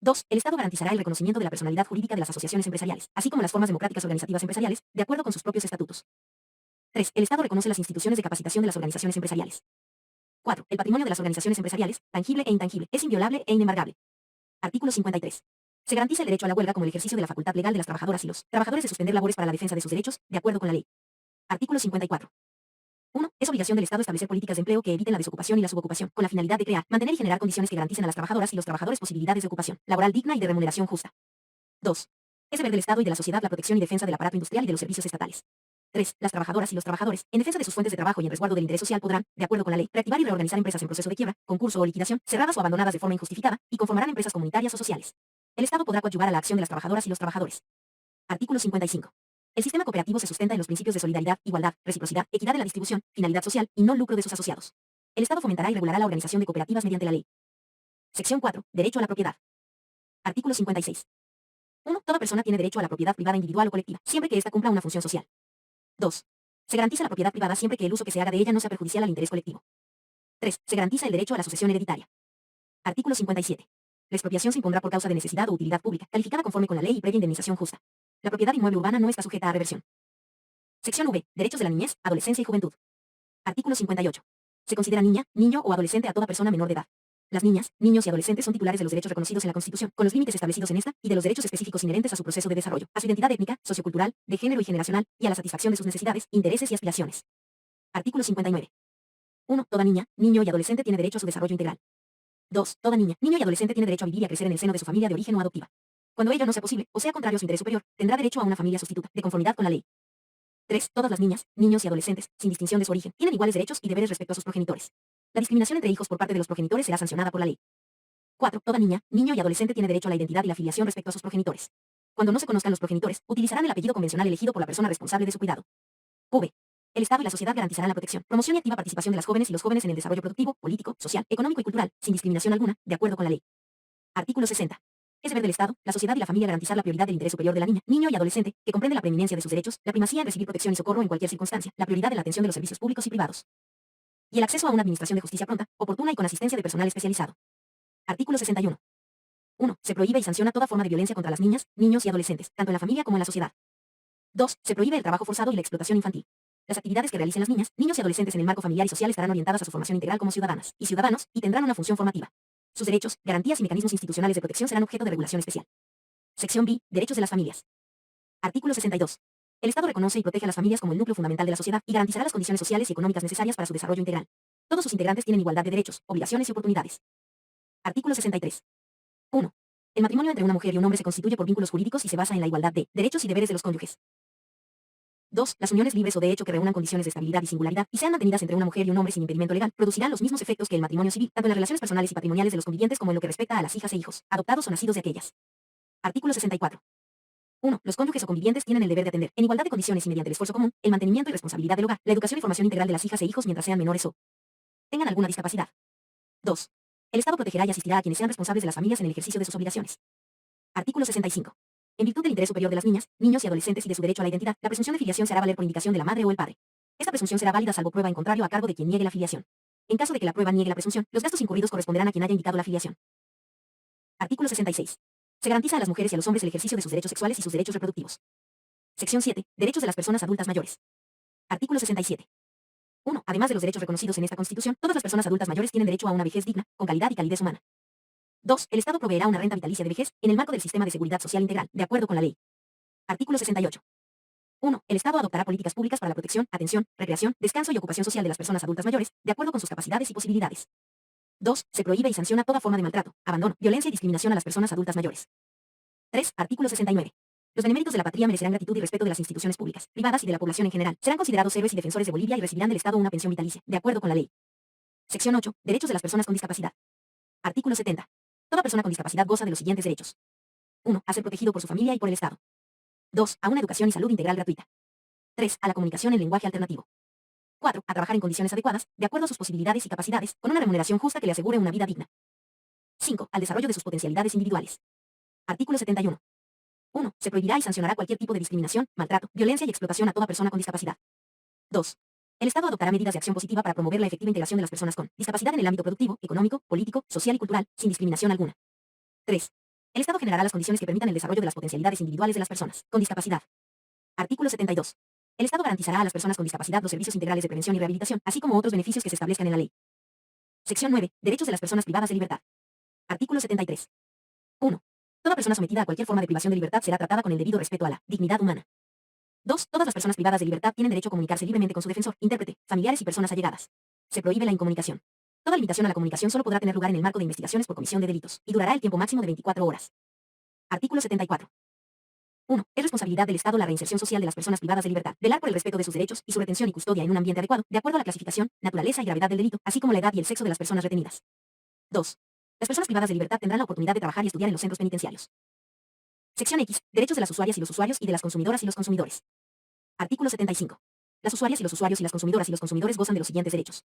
2. El Estado garantizará el reconocimiento de la personalidad jurídica de las asociaciones empresariales, así como las formas democráticas organizativas empresariales, de acuerdo con sus propios estatutos. 3. El Estado reconoce las instituciones de capacitación de las organizaciones empresariales. 4. El patrimonio de las organizaciones empresariales, tangible e intangible, es inviolable e inembargable. Artículo 53. Se garantiza el derecho a la huelga como el ejercicio de la facultad legal de las trabajadoras y los trabajadores de suspender labores para la defensa de sus derechos, de acuerdo con la ley. Artículo 54. 1. Es obligación del Estado establecer políticas de empleo que eviten la desocupación y la subocupación, con la finalidad de crear, mantener y generar condiciones que garanticen a las trabajadoras y los trabajadores posibilidades de ocupación laboral digna y de remuneración justa. 2. Es deber del Estado y de la sociedad la protección y defensa del aparato industrial y de los servicios estatales. 3. Las trabajadoras y los trabajadores, en defensa de sus fuentes de trabajo y en resguardo del interés social podrán, de acuerdo con la ley, reactivar y reorganizar empresas en proceso de quiebra, concurso o liquidación, cerradas o abandonadas de forma injustificada, y conformarán empresas comunitarias o sociales. El Estado podrá coadyuvar a la acción de las trabajadoras y los trabajadores. Artículo 55. El sistema cooperativo se sustenta en los principios de solidaridad, igualdad, reciprocidad, equidad de la distribución, finalidad social y no lucro de sus asociados. El Estado fomentará y regulará la organización de cooperativas mediante la ley. Sección 4. Derecho a la propiedad. Artículo 56. 1. Toda persona tiene derecho a la propiedad privada individual o colectiva, siempre que ésta cumpla una función social. 2. Se garantiza la propiedad privada siempre que el uso que se haga de ella no sea perjudicial al interés colectivo. 3. Se garantiza el derecho a la sucesión hereditaria. Artículo 57. La expropiación se impondrá por causa de necesidad o utilidad pública, calificada conforme con la ley y previa indemnización justa. La propiedad inmueble urbana no está sujeta a reversión. Sección V. Derechos de la niñez, adolescencia y juventud. Artículo 58. Se considera niña, niño o adolescente a toda persona menor de edad. Las niñas, niños y adolescentes son titulares de los derechos reconocidos en la Constitución, con los límites establecidos en esta, y de los derechos específicos inherentes a su proceso de desarrollo, a su identidad étnica, sociocultural, de género y generacional, y a la satisfacción de sus necesidades, intereses y aspiraciones. Artículo 59. 1. Toda niña, niño y adolescente tiene derecho a su desarrollo integral. 2. Toda niña, niño y adolescente tiene derecho a vivir y a crecer en el seno de su familia de origen o adoptiva. Cuando ello no sea posible, o sea contrario a su interés superior, tendrá derecho a una familia sustituta, de conformidad con la ley. 3. Todas las niñas, niños y adolescentes, sin distinción de su origen, tienen iguales derechos y deberes respecto a sus progenitores. La discriminación entre hijos por parte de los progenitores será sancionada por la ley. 4. Toda niña, niño y adolescente tiene derecho a la identidad y la filiación respecto a sus progenitores. Cuando no se conozcan los progenitores, utilizarán el apellido convencional elegido por la persona responsable de su cuidado. V. El Estado y la sociedad garantizarán la protección, promoción y activa participación de las jóvenes y los jóvenes en el desarrollo productivo, político, social, económico y cultural, sin discriminación alguna, de acuerdo con la ley. Artículo 60. Es deber del Estado, la sociedad y la familia garantizar la prioridad del interés superior de la niña, niño y adolescente, que comprende la preeminencia de sus derechos, la primacía en recibir protección y socorro en cualquier circunstancia, la prioridad de la atención de los servicios públicos y privados. Y el acceso a una administración de justicia pronta, oportuna y con asistencia de personal especializado. Artículo 61. 1. Se prohíbe y sanciona toda forma de violencia contra las niñas, niños y adolescentes, tanto en la familia como en la sociedad. 2. Se prohíbe el trabajo forzado y la explotación infantil. Las actividades que realicen las niñas, niños y adolescentes en el marco familiar y social estarán orientadas a su formación integral como ciudadanas y ciudadanos y tendrán una función formativa. Sus derechos, garantías y mecanismos institucionales de protección serán objeto de regulación especial. Sección B. Derechos de las familias. Artículo 62. El Estado reconoce y protege a las familias como el núcleo fundamental de la sociedad y garantizará las condiciones sociales y económicas necesarias para su desarrollo integral. Todos sus integrantes tienen igualdad de derechos, obligaciones y oportunidades. Artículo 63. 1. El matrimonio entre una mujer y un hombre se constituye por vínculos jurídicos y se basa en la igualdad de derechos y deberes de los cónyuges. 2. Las uniones libres o de hecho que reúnan condiciones de estabilidad y singularidad y sean mantenidas entre una mujer y un hombre sin impedimento legal producirán los mismos efectos que el matrimonio civil, tanto en las relaciones personales y patrimoniales de los convivientes como en lo que respecta a las hijas e hijos, adoptados o nacidos de aquellas. Artículo 64. 1. Los cónyuges o convivientes tienen el deber de atender, en igualdad de condiciones y mediante el esfuerzo común, el mantenimiento y responsabilidad del hogar, la educación y formación integral de las hijas e hijos mientras sean menores o tengan alguna discapacidad. 2. El Estado protegerá y asistirá a quienes sean responsables de las familias en el ejercicio de sus obligaciones. Artículo 65. En virtud del interés superior de las niñas, niños y adolescentes y de su derecho a la identidad, la presunción de filiación se hará valer por indicación de la madre o el padre. Esta presunción será válida salvo prueba en contrario a cargo de quien niegue la filiación. En caso de que la prueba niegue la presunción, los gastos incurridos corresponderán a quien haya indicado la filiación. Artículo 66. Se garantiza a las mujeres y a los hombres el ejercicio de sus derechos sexuales y sus derechos reproductivos. Sección 7. Derechos de las personas adultas mayores. Artículo 67. 1. Además de los derechos reconocidos en esta Constitución, todas las personas adultas mayores tienen derecho a una vejez digna, con calidad y calidez humana. 2. El Estado proveerá una renta vitalicia de vejez, en el marco del sistema de seguridad social integral, de acuerdo con la ley. Artículo 68. 1. El Estado adoptará políticas públicas para la protección, atención, recreación, descanso y ocupación social de las personas adultas mayores, de acuerdo con sus capacidades y posibilidades. 2. Se prohíbe y sanciona toda forma de maltrato, abandono, violencia y discriminación a las personas adultas mayores. 3. Artículo 69. Los beneméritos de la patria merecerán gratitud y respeto de las instituciones públicas, privadas y de la población en general. Serán considerados héroes y defensores de Bolivia y recibirán del Estado una pensión vitalicia, de acuerdo con la ley. Sección 8. Derechos de las personas con discapacidad. Artículo 70. Toda persona con discapacidad goza de los siguientes derechos. 1. A ser protegido por su familia y por el Estado. 2. A una educación y salud integral gratuita. 3. A la comunicación en lenguaje alternativo. 4. A trabajar en condiciones adecuadas, de acuerdo a sus posibilidades y capacidades, con una remuneración justa que le asegure una vida digna. 5. Al desarrollo de sus potencialidades individuales. Artículo 71. 1. Se prohibirá y sancionará cualquier tipo de discriminación, maltrato, violencia y explotación a toda persona con discapacidad. 2. El Estado adoptará medidas de acción positiva para promover la efectiva integración de las personas con discapacidad en el ámbito productivo, económico, político, social y cultural, sin discriminación alguna. 3. El Estado generará las condiciones que permitan el desarrollo de las potencialidades individuales de las personas con discapacidad. Artículo 72. El Estado garantizará a las personas con discapacidad los servicios integrales de prevención y rehabilitación, así como otros beneficios que se establezcan en la ley. Sección 9. Derechos de las personas privadas de libertad. Artículo 73. 1. Toda persona sometida a cualquier forma de privación de libertad será tratada con el debido respeto a la dignidad humana. 2. Todas las personas privadas de libertad tienen derecho a comunicarse libremente con su defensor, intérprete, familiares y personas allegadas. Se prohíbe la incomunicación. Toda limitación a la comunicación solo podrá tener lugar en el marco de investigaciones por comisión de delitos, y durará el tiempo máximo de 24 horas. Artículo 74. 1. Es responsabilidad del Estado la reinserción social de las personas privadas de libertad, velar por el respeto de sus derechos y su retención y custodia en un ambiente adecuado, de acuerdo a la clasificación, naturaleza y gravedad del delito, así como la edad y el sexo de las personas retenidas. 2. Las personas privadas de libertad tendrán la oportunidad de trabajar y estudiar en los centros penitenciarios. Sección X. Derechos de las usuarias y los usuarios y de las consumidoras y los consumidores. Artículo 75. Las usuarias y los usuarios y las consumidoras y los consumidores gozan de los siguientes derechos.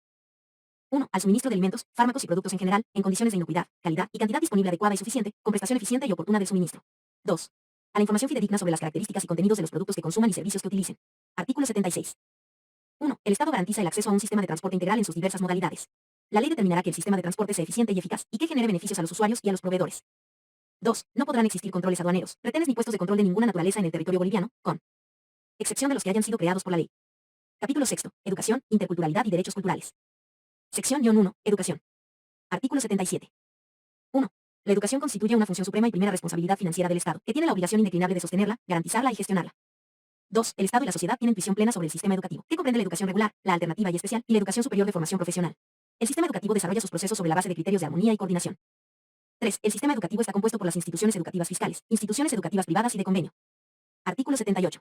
1. Al suministro de alimentos, fármacos y productos en general, en condiciones de inocuidad, calidad y cantidad disponible adecuada y suficiente, con prestación eficiente y oportuna del suministro. 2. A la información fidedigna sobre las características y contenidos de los productos que consuman y servicios que utilicen. Artículo 76. 1. El Estado garantiza el acceso a un sistema de transporte integral en sus diversas modalidades. La ley determinará que el sistema de transporte sea eficiente y eficaz y que genere beneficios a los usuarios y a los proveedores. 2. No podrán existir controles aduaneros, retenes ni puestos de control de ninguna naturaleza en el territorio boliviano, con excepción de los que hayan sido creados por la ley. Capítulo 6. Educación, interculturalidad y derechos culturales. Sección 1. Educación. Artículo 77. 1. La educación constituye una función suprema y primera responsabilidad financiera del Estado, que tiene la obligación indeclinable de sostenerla, garantizarla y gestionarla. 2. El Estado y la sociedad tienen visión plena sobre el sistema educativo, que comprende la educación regular, la alternativa y especial, y la educación superior de formación profesional. El sistema educativo desarrolla sus procesos sobre la base de criterios de armonía y coordinación. 3. El sistema educativo está compuesto por las instituciones educativas fiscales, instituciones educativas privadas y de convenio. Artículo 78.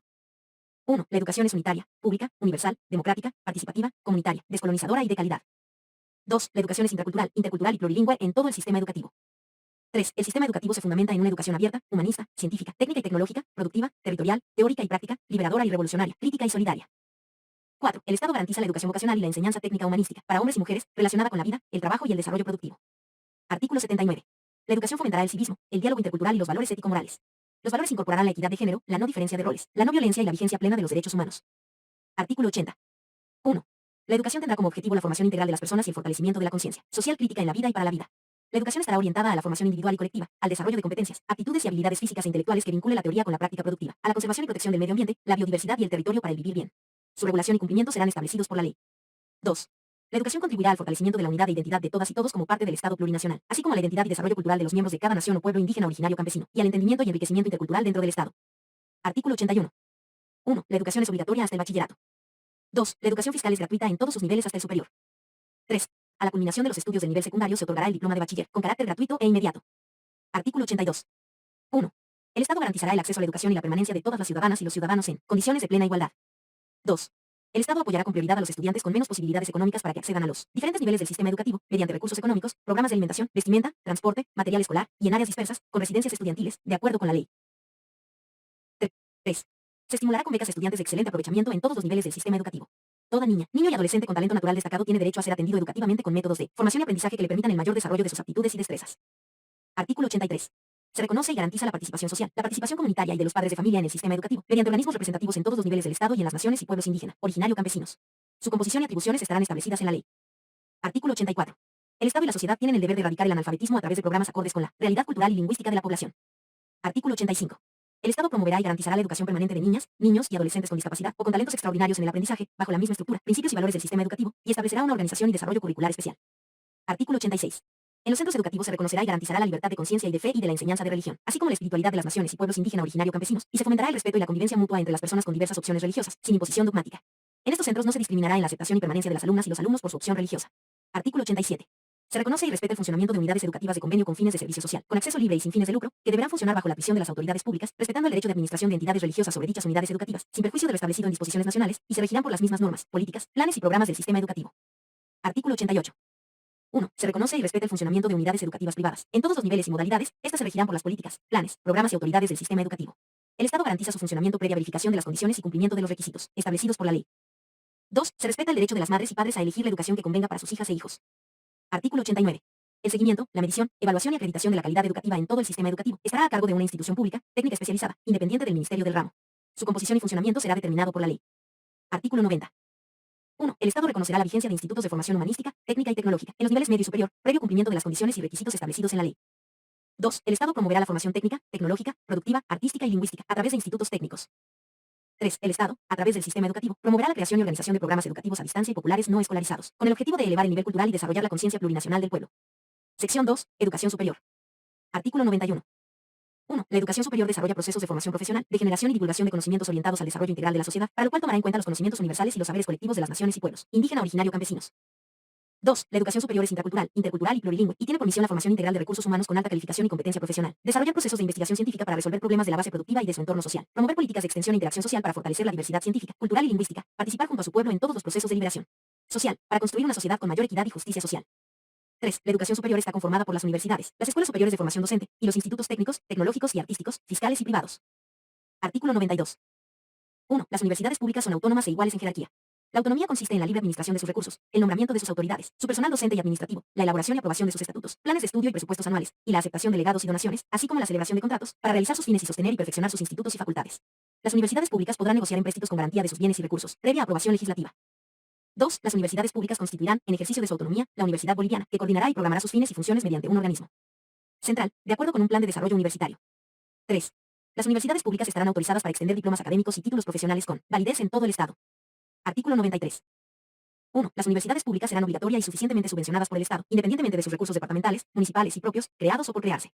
1. La educación es unitaria, pública, universal, democrática, participativa, comunitaria, descolonizadora y de calidad. 2. La educación es intercultural y plurilingüe en todo el sistema educativo. 3. El sistema educativo se fundamenta en una educación abierta, humanista, científica, técnica y tecnológica, productiva, territorial, teórica y práctica, liberadora y revolucionaria, crítica y solidaria. 4. El Estado garantiza la educación vocacional y la enseñanza técnica humanística para hombres y mujeres, relacionada con la vida, el trabajo y el desarrollo productivo. Artículo 79. La educación fomentará el civismo, el diálogo intercultural y los valores ético-morales. Los valores incorporarán la equidad de género, la no diferencia de roles, la no violencia y la vigencia plena de los derechos humanos. Artículo 80. 1. La educación tendrá como objetivo la formación integral de las personas y el fortalecimiento de la conciencia social crítica en la vida y para la vida. La educación estará orientada a la formación individual y colectiva, al desarrollo de competencias, aptitudes y habilidades físicas e intelectuales que vincule la teoría con la práctica productiva, a la conservación y protección del medio ambiente, la biodiversidad y el territorio para el vivir bien. Su regulación y cumplimiento serán establecidos por la ley. 2. La educación contribuirá al fortalecimiento de la unidad e identidad de todas y todos como parte del Estado plurinacional, así como a la identidad y desarrollo cultural de los miembros de cada nación o pueblo indígena originario campesino, y al entendimiento y enriquecimiento intercultural dentro del Estado. Artículo 81. 1. La educación es obligatoria hasta el bachillerato. 2. La educación fiscal es gratuita en todos sus niveles hasta el superior. 3. A la culminación de los estudios del nivel secundario se otorgará el diploma de bachiller, con carácter gratuito e inmediato. Artículo 82. 1. El Estado garantizará el acceso a la educación y la permanencia de todas las ciudadanas y los ciudadanos en condiciones de plena igualdad. 2. El Estado apoyará con prioridad a los estudiantes con menos posibilidades económicas para que accedan a los diferentes niveles del sistema educativo, mediante recursos económicos, programas de alimentación, vestimenta, transporte, material escolar, y en áreas dispersas, con residencias estudiantiles, de acuerdo con la ley. 3. Se estimulará con becas a estudiantes de excelente aprovechamiento en todos los niveles del sistema educativo. Toda niña, niño y adolescente con talento natural destacado tiene derecho a ser atendido educativamente con métodos de formación y aprendizaje que le permitan el mayor desarrollo de sus aptitudes y destrezas. Artículo 83. Se reconoce y garantiza la participación social, la participación comunitaria y de los padres de familia en el sistema educativo, mediante organismos representativos en todos los niveles del Estado y en las naciones y pueblos indígena, originario campesinos. Su composición y atribuciones estarán establecidas en la ley. Artículo 84. El Estado y la sociedad tienen el deber de erradicar el analfabetismo a través de programas acordes con la realidad cultural y lingüística de la población. Artículo 85. El Estado promoverá y garantizará la educación permanente de niñas, niños y adolescentes con discapacidad o con talentos extraordinarios en el aprendizaje, bajo la misma estructura, principios y valores del sistema educativo, y establecerá una organización y desarrollo curricular especial. Artículo 86. En los centros educativos se reconocerá y garantizará la libertad de conciencia y de fe y de la enseñanza de religión, así como la espiritualidad de las naciones y pueblos indígena originario campesinos, y se fomentará el respeto y la convivencia mutua entre las personas con diversas opciones religiosas, sin imposición dogmática. En estos centros no se discriminará en la aceptación y permanencia de las alumnas y los alumnos por su opción religiosa. Artículo 87. Se reconoce y respeta el funcionamiento de unidades educativas de convenio con fines de servicio social, con acceso libre y sin fines de lucro, que deberán funcionar bajo la visión de las autoridades públicas, respetando el derecho de administración de entidades religiosas sobre dichas unidades educativas, sin perjuicio de lo establecido en disposiciones nacionales, y se regirán por las mismas normas, políticas, planes y programas del sistema educativo. Artículo 88. 1. Se reconoce y respeta el funcionamiento de unidades educativas privadas. En todos los niveles y modalidades, estas se regirán por las políticas, planes, programas y autoridades del sistema educativo. El Estado garantiza su funcionamiento previa verificación de las condiciones y cumplimiento de los requisitos establecidos por la ley. 2. Se respeta el derecho de las madres y padres a elegir la educación que convenga para sus hijas e hijos. Artículo 89. El seguimiento, la medición, evaluación y acreditación de la calidad educativa en todo el sistema educativo estará a cargo de una institución pública, técnica especializada, independiente del Ministerio del Ramo. Su composición y funcionamiento será determinado por la ley. Artículo 90. 1. El Estado reconocerá la vigencia de institutos de formación humanística, técnica y tecnológica en los niveles medio y superior, previo cumplimiento de las condiciones y requisitos establecidos en la ley. 2. El Estado promoverá la formación técnica, tecnológica, productiva, artística y lingüística a través de institutos técnicos. 3. El Estado, a través del sistema educativo, promoverá la creación y organización de programas educativos a distancia y populares no escolarizados, con el objetivo de elevar el nivel cultural y desarrollar la conciencia plurinacional del pueblo. Sección 2. Educación superior. Artículo 91. 1. La educación superior desarrolla procesos de formación profesional, de generación y divulgación de conocimientos orientados al desarrollo integral de la sociedad, para lo cual tomará en cuenta los conocimientos universales y los saberes colectivos de las naciones y pueblos, indígena, originario, campesinos. 2. La educación superior es intracultural, intercultural y plurilingüe, y tiene por misión la formación integral de recursos humanos con alta calificación y competencia profesional. Desarrollar procesos de investigación científica para resolver problemas de la base productiva y de su entorno social. Promover políticas de extensión e interacción social para fortalecer la diversidad científica, cultural y lingüística. Participar junto a su pueblo en todos los procesos de liberación social, para construir una sociedad con mayor equidad y justicia social. 3. La educación superior está conformada por las universidades, las escuelas superiores de formación docente, y los institutos técnicos, tecnológicos y artísticos, fiscales y privados. Artículo 92. 1. Las universidades públicas son autónomas e iguales en jerarquía. La autonomía consiste en la libre administración de sus recursos, el nombramiento de sus autoridades, su personal docente y administrativo, la elaboración y aprobación de sus estatutos, planes de estudio y presupuestos anuales, y la aceptación de legados y donaciones, así como la celebración de contratos, para realizar sus fines y sostener y perfeccionar sus institutos y facultades. Las universidades públicas podrán negociar empréstitos con garantía de sus bienes y recursos, previa aprobación legislativa. 2. Las universidades públicas constituirán, en ejercicio de su autonomía, la Universidad Boliviana, que coordinará y programará sus fines y funciones mediante un organismo central, de acuerdo con un plan de desarrollo universitario. 3. Las universidades públicas estarán autorizadas para extender diplomas académicos y títulos profesionales con validez en todo el Estado. Artículo 93. 1. Las universidades públicas serán obligatorias y suficientemente subvencionadas por el Estado, independientemente de sus recursos departamentales, municipales y propios, creados o por crearse.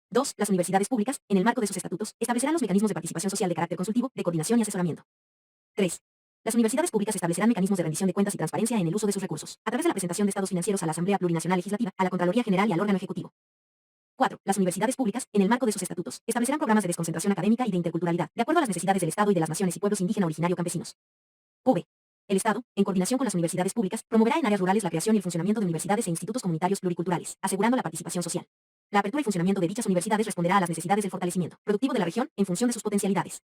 2. Las universidades públicas, en el marco de sus estatutos, establecerán los mecanismos de participación social de carácter consultivo, de coordinación y asesoramiento. 3. Las universidades públicas establecerán mecanismos de rendición de cuentas y transparencia en el uso de sus recursos, a través de la presentación de estados financieros a la Asamblea Plurinacional Legislativa, a la Contraloría General y al órgano ejecutivo. 4. Las universidades públicas, en el marco de sus estatutos, establecerán programas de desconcentración académica y de interculturalidad, de acuerdo a las necesidades del Estado y de las naciones y pueblos indígena, originario, campesinos. V. El Estado, en coordinación con las universidades públicas, promoverá en áreas rurales la creación y el funcionamiento de universidades e institutos comunitarios pluriculturales, asegurando la participación social. La apertura y funcionamiento de dichas universidades responderá a las necesidades del fortalecimiento productivo de la región en función de sus potencialidades.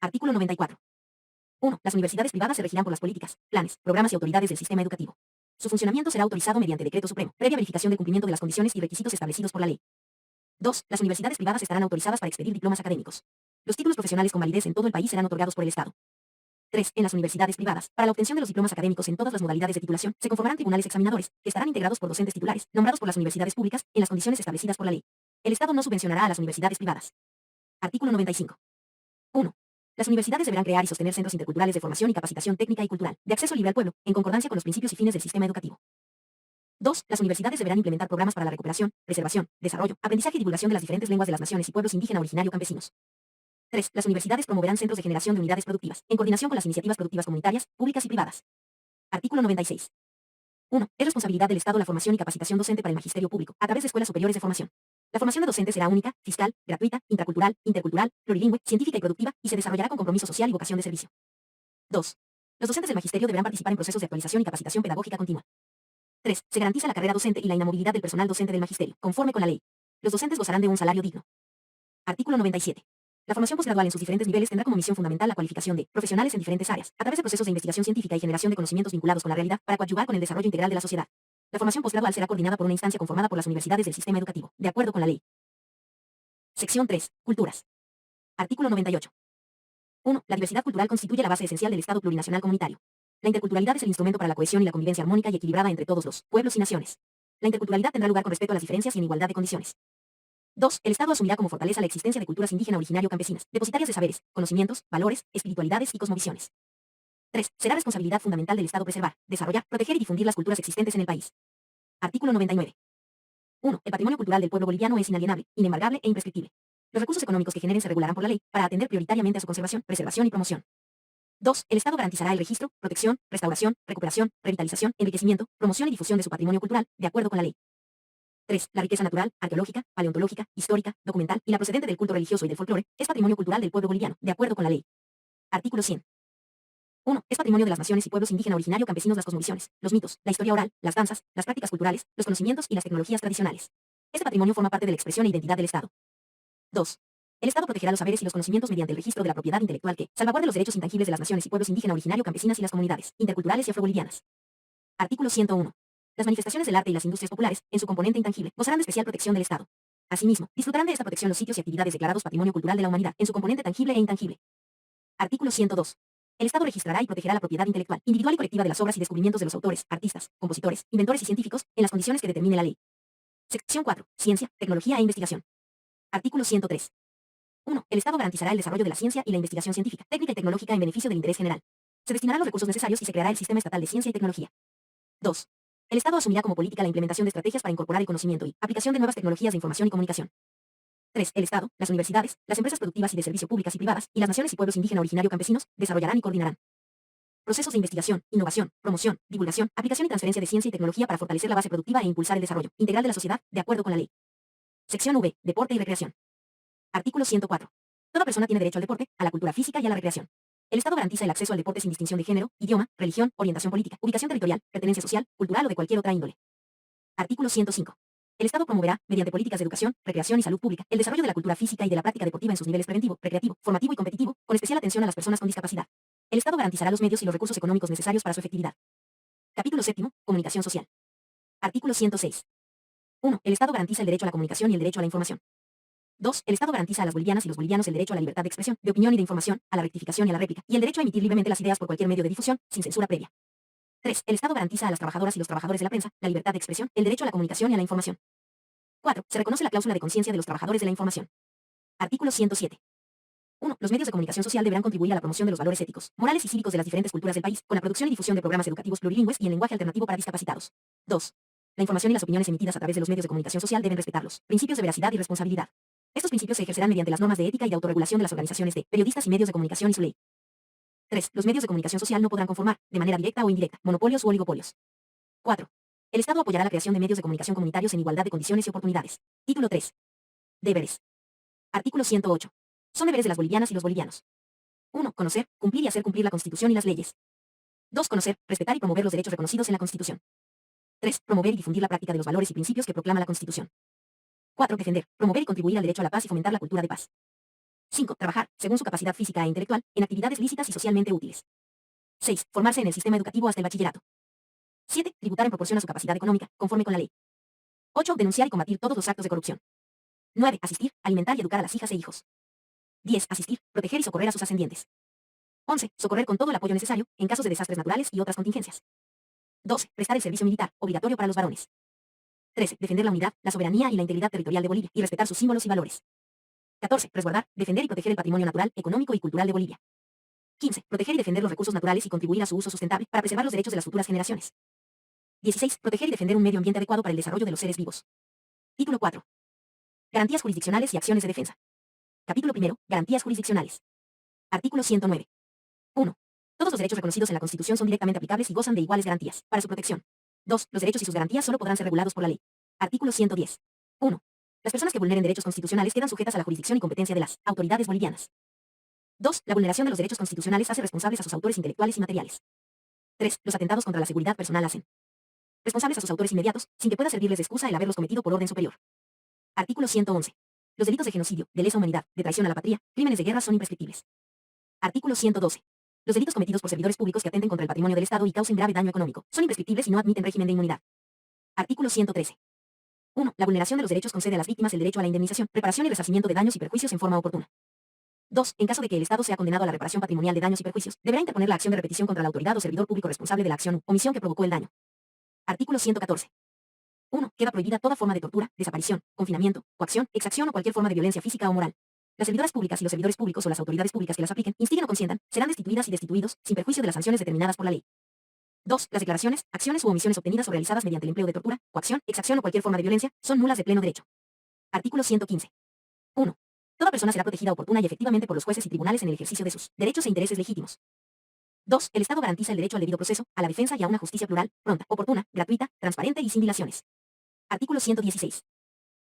Artículo 94. 1. Las universidades privadas se regirán por las políticas, planes, programas y autoridades del sistema educativo. Su funcionamiento será autorizado mediante decreto supremo, previa verificación del cumplimiento de las condiciones y requisitos establecidos por la ley. 2. Las universidades privadas estarán autorizadas para expedir diplomas académicos. Los títulos profesionales con validez en todo el país serán otorgados por el Estado. 3. En las universidades privadas, para la obtención de los diplomas académicos en todas las modalidades de titulación, se conformarán tribunales examinadores, que estarán integrados por docentes titulares, nombrados por las universidades públicas, en las condiciones establecidas por la ley. El Estado no subvencionará a las universidades privadas. Artículo 95. 1. Las universidades deberán crear y sostener centros interculturales de formación y capacitación técnica y cultural, de acceso libre al pueblo, en concordancia con los principios y fines del sistema educativo. 2. Las universidades deberán implementar programas para la recuperación, preservación, desarrollo, aprendizaje y divulgación de las diferentes lenguas de las naciones y pueblos indígena, originario, campesinos. 3. Las universidades promoverán centros de generación de unidades productivas, en coordinación con las iniciativas productivas comunitarias, públicas y privadas. Artículo 96. 1. Es responsabilidad del Estado la formación y capacitación docente para el magisterio público, a través de escuelas superiores de formación. La formación de docentes será única, fiscal, gratuita, intracultural, intercultural, plurilingüe, científica y productiva, y se desarrollará con compromiso social y vocación de servicio. 2. Los docentes del magisterio deberán participar en procesos de actualización y capacitación pedagógica continua. 3. Se garantiza la carrera docente y la inamovilidad del personal docente del magisterio, conforme con la ley. Los docentes gozarán de un salario digno. Artículo 97. La formación posgradual en sus diferentes niveles tendrá como misión fundamental la cualificación de profesionales en diferentes áreas, a través de procesos de investigación científica y generación de conocimientos vinculados con la realidad, para coadyuvar con el desarrollo integral de la sociedad. La formación posgradual será coordinada por una instancia conformada por las universidades del sistema educativo, de acuerdo con la ley. Sección 3. Culturas. Artículo 98. 1. La diversidad cultural constituye la base esencial del Estado plurinacional comunitario. La interculturalidad es el instrumento para la cohesión y la convivencia armónica y equilibrada entre todos los pueblos y naciones. La interculturalidad tendrá lugar con respeto a las diferencias y en igualdad de condiciones. 2. El Estado asumirá como fortaleza la existencia de culturas indígena, originario, campesinas, depositarias de saberes, conocimientos, valores, espiritualidades y cosmovisiones. 3. Será responsabilidad fundamental del Estado preservar, desarrollar, proteger y difundir las culturas existentes en el país. Artículo 99. 1. El patrimonio cultural del pueblo boliviano es inalienable, inembargable e imprescriptible. Los recursos económicos que generen se regularán por la ley, para atender prioritariamente a su conservación, preservación y promoción. 2. El Estado garantizará el registro, protección, restauración, recuperación, revitalización, enriquecimiento, promoción y difusión de su patrimonio cultural, de acuerdo con la ley. 3. La riqueza natural, arqueológica, paleontológica, histórica, documental y la procedente del culto religioso y del folclore es patrimonio cultural del pueblo boliviano, de acuerdo con la ley. Artículo 100. 1. Es patrimonio de las naciones y pueblos indígena, originario, campesinos las cosmovisiones, los mitos, la historia oral, las danzas, las prácticas culturales, los conocimientos y las tecnologías tradicionales. Este patrimonio forma parte de la expresión e identidad del Estado. 2. El Estado protegerá los saberes y los conocimientos mediante el registro de la propiedad intelectual que salvaguarde los derechos intangibles de las naciones y pueblos indígena, originario, campesinas y las comunidades interculturales y afrobolivianas. Artículo 101. Las manifestaciones del arte y las industrias populares, en su componente intangible, gozarán de especial protección del Estado. Asimismo, disfrutarán de esta protección los sitios y actividades declarados Patrimonio Cultural de la Humanidad, en su componente tangible e intangible. Artículo 102. El Estado registrará y protegerá la propiedad intelectual, individual y colectiva de las obras y descubrimientos de los autores, artistas, compositores, inventores y científicos, en las condiciones que determine la ley. Sección 4. Ciencia, tecnología e investigación. Artículo 103. 1. El Estado garantizará el desarrollo de la ciencia y la investigación científica, técnica y tecnológica en beneficio del interés general. Se destinarán los recursos necesarios y se creará el Sistema Estatal de Ciencia y Tecnología. 2. El Estado asumirá como política la implementación de estrategias para incorporar el conocimiento y aplicación de nuevas tecnologías de información y comunicación. 3. El Estado, las universidades, las empresas productivas y de servicio públicas y privadas, y las naciones y pueblos indígena originario campesinos, desarrollarán y coordinarán procesos de investigación, innovación, promoción, divulgación, aplicación y transferencia de ciencia y tecnología para fortalecer la base productiva e impulsar el desarrollo integral de la sociedad, de acuerdo con la ley. Sección V. Deporte y recreación. Artículo 104. Toda persona tiene derecho al deporte, a la cultura física y a la recreación. El Estado garantiza el acceso al deporte sin distinción de género, idioma, religión, orientación política, ubicación territorial, pertenencia social, cultural o de cualquier otra índole. Artículo 105. El Estado promoverá, mediante políticas de educación, recreación y salud pública, el desarrollo de la cultura física y de la práctica deportiva en sus niveles preventivo, recreativo, formativo y competitivo, con especial atención a las personas con discapacidad. El Estado garantizará los medios y los recursos económicos necesarios para su efectividad. Capítulo 7. Comunicación social. Artículo 106. 1. El Estado garantiza el derecho a la comunicación y el derecho a la información. 2. El Estado garantiza a las bolivianas y los bolivianos el derecho a la libertad de expresión, de opinión y de información, a la rectificación y a la réplica, y el derecho a emitir libremente las ideas por cualquier medio de difusión, sin censura previa. 3. El Estado garantiza a las trabajadoras y los trabajadores de la prensa la libertad de expresión, el derecho a la comunicación y a la información. 4. Se reconoce la cláusula de conciencia de los trabajadores de la información. Artículo 107. 1. Los medios de comunicación social deberán contribuir a la promoción de los valores éticos, morales y cívicos de las diferentes culturas del país, con la producción y difusión de programas educativos plurilingües y en lenguaje alternativo para discapacitados. 2. La información y las opiniones emitidas a través de los medios de comunicación social deben respetar los principios de veracidad y responsabilidad. Estos principios se ejercerán mediante las normas de ética y de autorregulación de las organizaciones de periodistas y medios de comunicación y su ley. 3. Los medios de comunicación social no podrán conformar, de manera directa o indirecta, monopolios u oligopolios. 4. El Estado apoyará la creación de medios de comunicación comunitarios en igualdad de condiciones y oportunidades. Título 3. Deberes. Artículo 108. Son deberes de las bolivianas y los bolivianos. 1. Conocer, cumplir y hacer cumplir la Constitución y las leyes. 2. Conocer, respetar y promover los derechos reconocidos en la Constitución. 3. Promover y difundir la práctica de los valores y principios que proclama la Constitución. 4. Defender, promover y contribuir al derecho a la paz y fomentar la cultura de paz. 5. Trabajar, según su capacidad física e intelectual, en actividades lícitas y socialmente útiles. 6. Formarse en el sistema educativo hasta el bachillerato. 7. Tributar en proporción a su capacidad económica, conforme con la ley. 8. Denunciar y combatir todos los actos de corrupción. 9. Asistir, alimentar y educar a las hijas e hijos. 10. Asistir, proteger y socorrer a sus ascendientes. 11. Socorrer con todo el apoyo necesario, en casos de desastres naturales y otras contingencias. 12. Prestar el servicio militar, obligatorio para los varones. 13. Defender la unidad, la soberanía y la integridad territorial de Bolivia, y respetar sus símbolos y valores. 14. Resguardar, defender y proteger el patrimonio natural, económico y cultural de Bolivia. 15. Proteger y defender los recursos naturales y contribuir a su uso sustentable, para preservar los derechos de las futuras generaciones. 16. Proteger y defender un medio ambiente adecuado para el desarrollo de los seres vivos. Título 4. Garantías jurisdiccionales y acciones de defensa. Capítulo 1. Garantías jurisdiccionales. Artículo 109. 1. Todos los derechos reconocidos en la Constitución son directamente aplicables y gozan de iguales garantías, para su protección. 2. Los derechos y sus garantías solo podrán ser regulados por la ley. Artículo 110. 1. Las personas que vulneren derechos constitucionales quedan sujetas a la jurisdicción y competencia de las autoridades bolivianas. 2. La vulneración de los derechos constitucionales hace responsables a sus autores intelectuales y materiales. 3. Los atentados contra la seguridad personal hacen responsables a sus autores inmediatos, sin que pueda servirles de excusa el haberlos cometido por orden superior. Artículo 111. Los delitos de genocidio, de lesa humanidad, de traición a la patria, crímenes de guerra son imprescriptibles. Artículo 112. Los delitos cometidos por servidores públicos que atenten contra el patrimonio del Estado y causen grave daño económico son imprescriptibles y no admiten régimen de inmunidad. Artículo 113. 1. La vulneración de los derechos concede a las víctimas el derecho a la indemnización, reparación y resarcimiento de daños y perjuicios en forma oportuna. 2. En caso de que el Estado sea condenado a la reparación patrimonial de daños y perjuicios, deberá interponer la acción de repetición contra la autoridad o servidor público responsable de la acción u omisión que provocó el daño. Artículo 114. 1. Queda prohibida toda forma de tortura, desaparición, confinamiento, coacción, exacción o cualquier forma de violencia física o moral. Las servidoras públicas y los servidores públicos o las autoridades públicas que las apliquen, instiguen o consientan, serán destituidas y destituidos, sin perjuicio de las sanciones determinadas por la ley. 2. Las declaraciones, acciones u omisiones obtenidas o realizadas mediante el empleo de tortura, coacción, exacción o cualquier forma de violencia, son nulas de pleno derecho. Artículo 115. 1. Toda persona será protegida oportuna y efectivamente por los jueces y tribunales en el ejercicio de sus derechos e intereses legítimos. 2. El Estado garantiza el derecho al debido proceso, a la defensa y a una justicia plural, pronta, oportuna, gratuita, transparente y sin dilaciones. Artículo 116.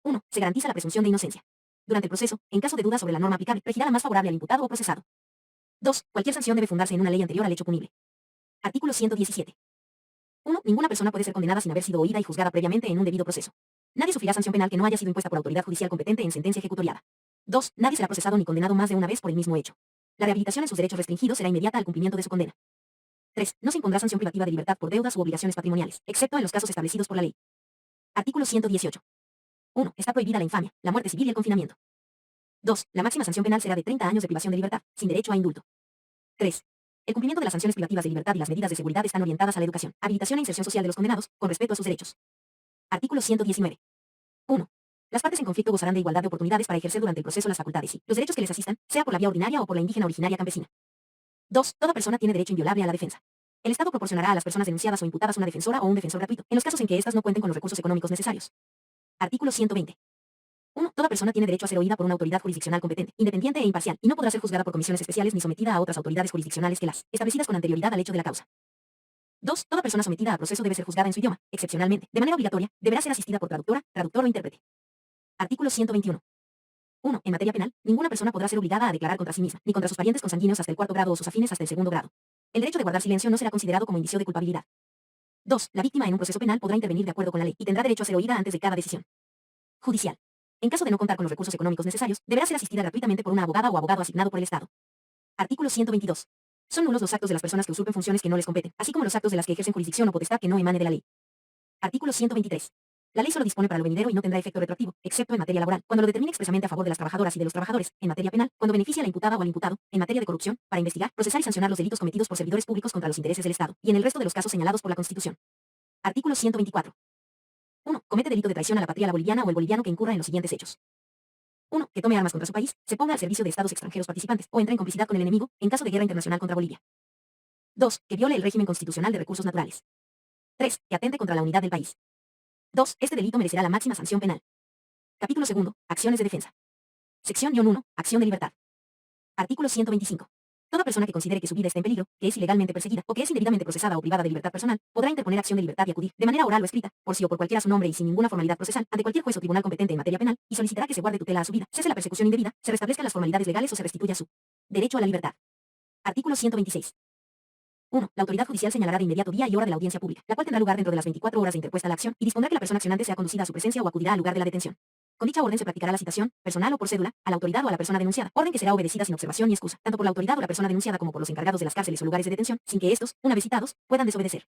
1. Se garantiza la presunción de inocencia. Durante el proceso, en caso de duda sobre la norma aplicable, regirá la más favorable al imputado o procesado. 2. Cualquier sanción debe fundarse en una ley anterior al hecho punible. Artículo 117. 1. Ninguna persona puede ser condenada sin haber sido oída y juzgada previamente en un debido proceso. Nadie sufrirá sanción penal que no haya sido impuesta por autoridad judicial competente en sentencia ejecutoriada. 2. Nadie será procesado ni condenado más de una vez por el mismo hecho. La rehabilitación en sus derechos restringidos será inmediata al cumplimiento de su condena. 3. No se impondrá sanción privativa de libertad por deudas u obligaciones patrimoniales, excepto en los casos establecidos por la ley. Artículo 118. 1. Está prohibida la infamia, la muerte civil y el confinamiento. 2. La máxima sanción penal será de 30 años de privación de libertad, sin derecho a indulto. 3. El cumplimiento de las sanciones privativas de libertad y las medidas de seguridad están orientadas a la educación, habilitación e inserción social de los condenados, con respeto a sus derechos. Artículo 119. 1. Las partes en conflicto gozarán de igualdad de oportunidades para ejercer durante el proceso las facultades y los derechos que les asistan, sea por la vía ordinaria o por la indígena originaria campesina. 2. Toda persona tiene derecho inviolable a la defensa. El Estado proporcionará a las personas denunciadas o imputadas una defensora o un defensor gratuito, en los casos en que éstas no cuenten con los recursos económicos necesarios. Artículo 120. 1. Toda persona tiene derecho a ser oída por una autoridad jurisdiccional competente, independiente e imparcial, y no podrá ser juzgada por comisiones especiales ni sometida a otras autoridades jurisdiccionales que las establecidas con anterioridad al hecho de la causa. 2. Toda persona sometida a proceso debe ser juzgada en su idioma, excepcionalmente, de manera obligatoria, deberá ser asistida por traductora, traductor o intérprete. Artículo 121. 1. En materia penal, ninguna persona podrá ser obligada a declarar contra sí misma, ni contra sus parientes consanguíneos hasta el cuarto grado o sus afines hasta el segundo grado. El derecho de guardar silencio no será considerado como indicio de culpabilidad. 2. La víctima en un proceso penal podrá intervenir de acuerdo con la ley y tendrá derecho a ser oída antes de cada decisión judicial. En caso de no contar con los recursos económicos necesarios, deberá ser asistida gratuitamente por una abogada o abogado asignado por el Estado. Artículo 122. Son nulos los actos de las personas que usurpen funciones que no les competen, así como los actos de las que ejercen jurisdicción o potestad que no emane de la ley. Artículo 123. La ley solo dispone para lo venidero y no tendrá efecto retroactivo, excepto en materia laboral, cuando lo determine expresamente a favor de las trabajadoras y de los trabajadores; en materia penal, cuando beneficie a la imputada o al imputado; en materia de corrupción, para investigar, procesar y sancionar los delitos cometidos por servidores públicos contra los intereses del Estado, y en el resto de los casos señalados por la Constitución. Artículo 124. 1. Comete delito de traición a la patria la boliviana o el boliviano que incurra en los siguientes hechos. 1. Que tome armas contra su país, se ponga al servicio de estados extranjeros participantes, o entre en complicidad con el enemigo, en caso de guerra internacional contra Bolivia. 2. Que viole el régimen constitucional de recursos naturales. 3. Que atente contra la unidad del país. 2. Este delito merecerá la máxima sanción penal. Capítulo 2. Acciones de defensa. Sección 1. Acción de libertad. Artículo 125. Toda persona que considere que su vida está en peligro, que es ilegalmente perseguida, o que es indebidamente procesada o privada de libertad personal, podrá interponer acción de libertad y acudir, de manera oral o escrita, por sí o por cualquiera su nombre y sin ninguna formalidad procesal, ante cualquier juez o tribunal competente en materia penal, y solicitará que se guarde tutela a su vida, cese la persecución indebida, se restablezcan las formalidades legales o se restituya su derecho a la libertad. Artículo 126. 1. La autoridad judicial señalará de inmediato día y hora de la audiencia pública, la cual tendrá lugar dentro de las 24 horas de interpuesta la acción, y dispondrá que la persona accionante sea conducida a su presencia o acudirá al lugar de la detención. Con dicha orden se practicará la citación, personal o por cédula, a la autoridad o a la persona denunciada, orden que será obedecida sin observación ni excusa, tanto por la autoridad o la persona denunciada como por los encargados de las cárceles o lugares de detención, sin que estos, una vez citados, puedan desobedecer.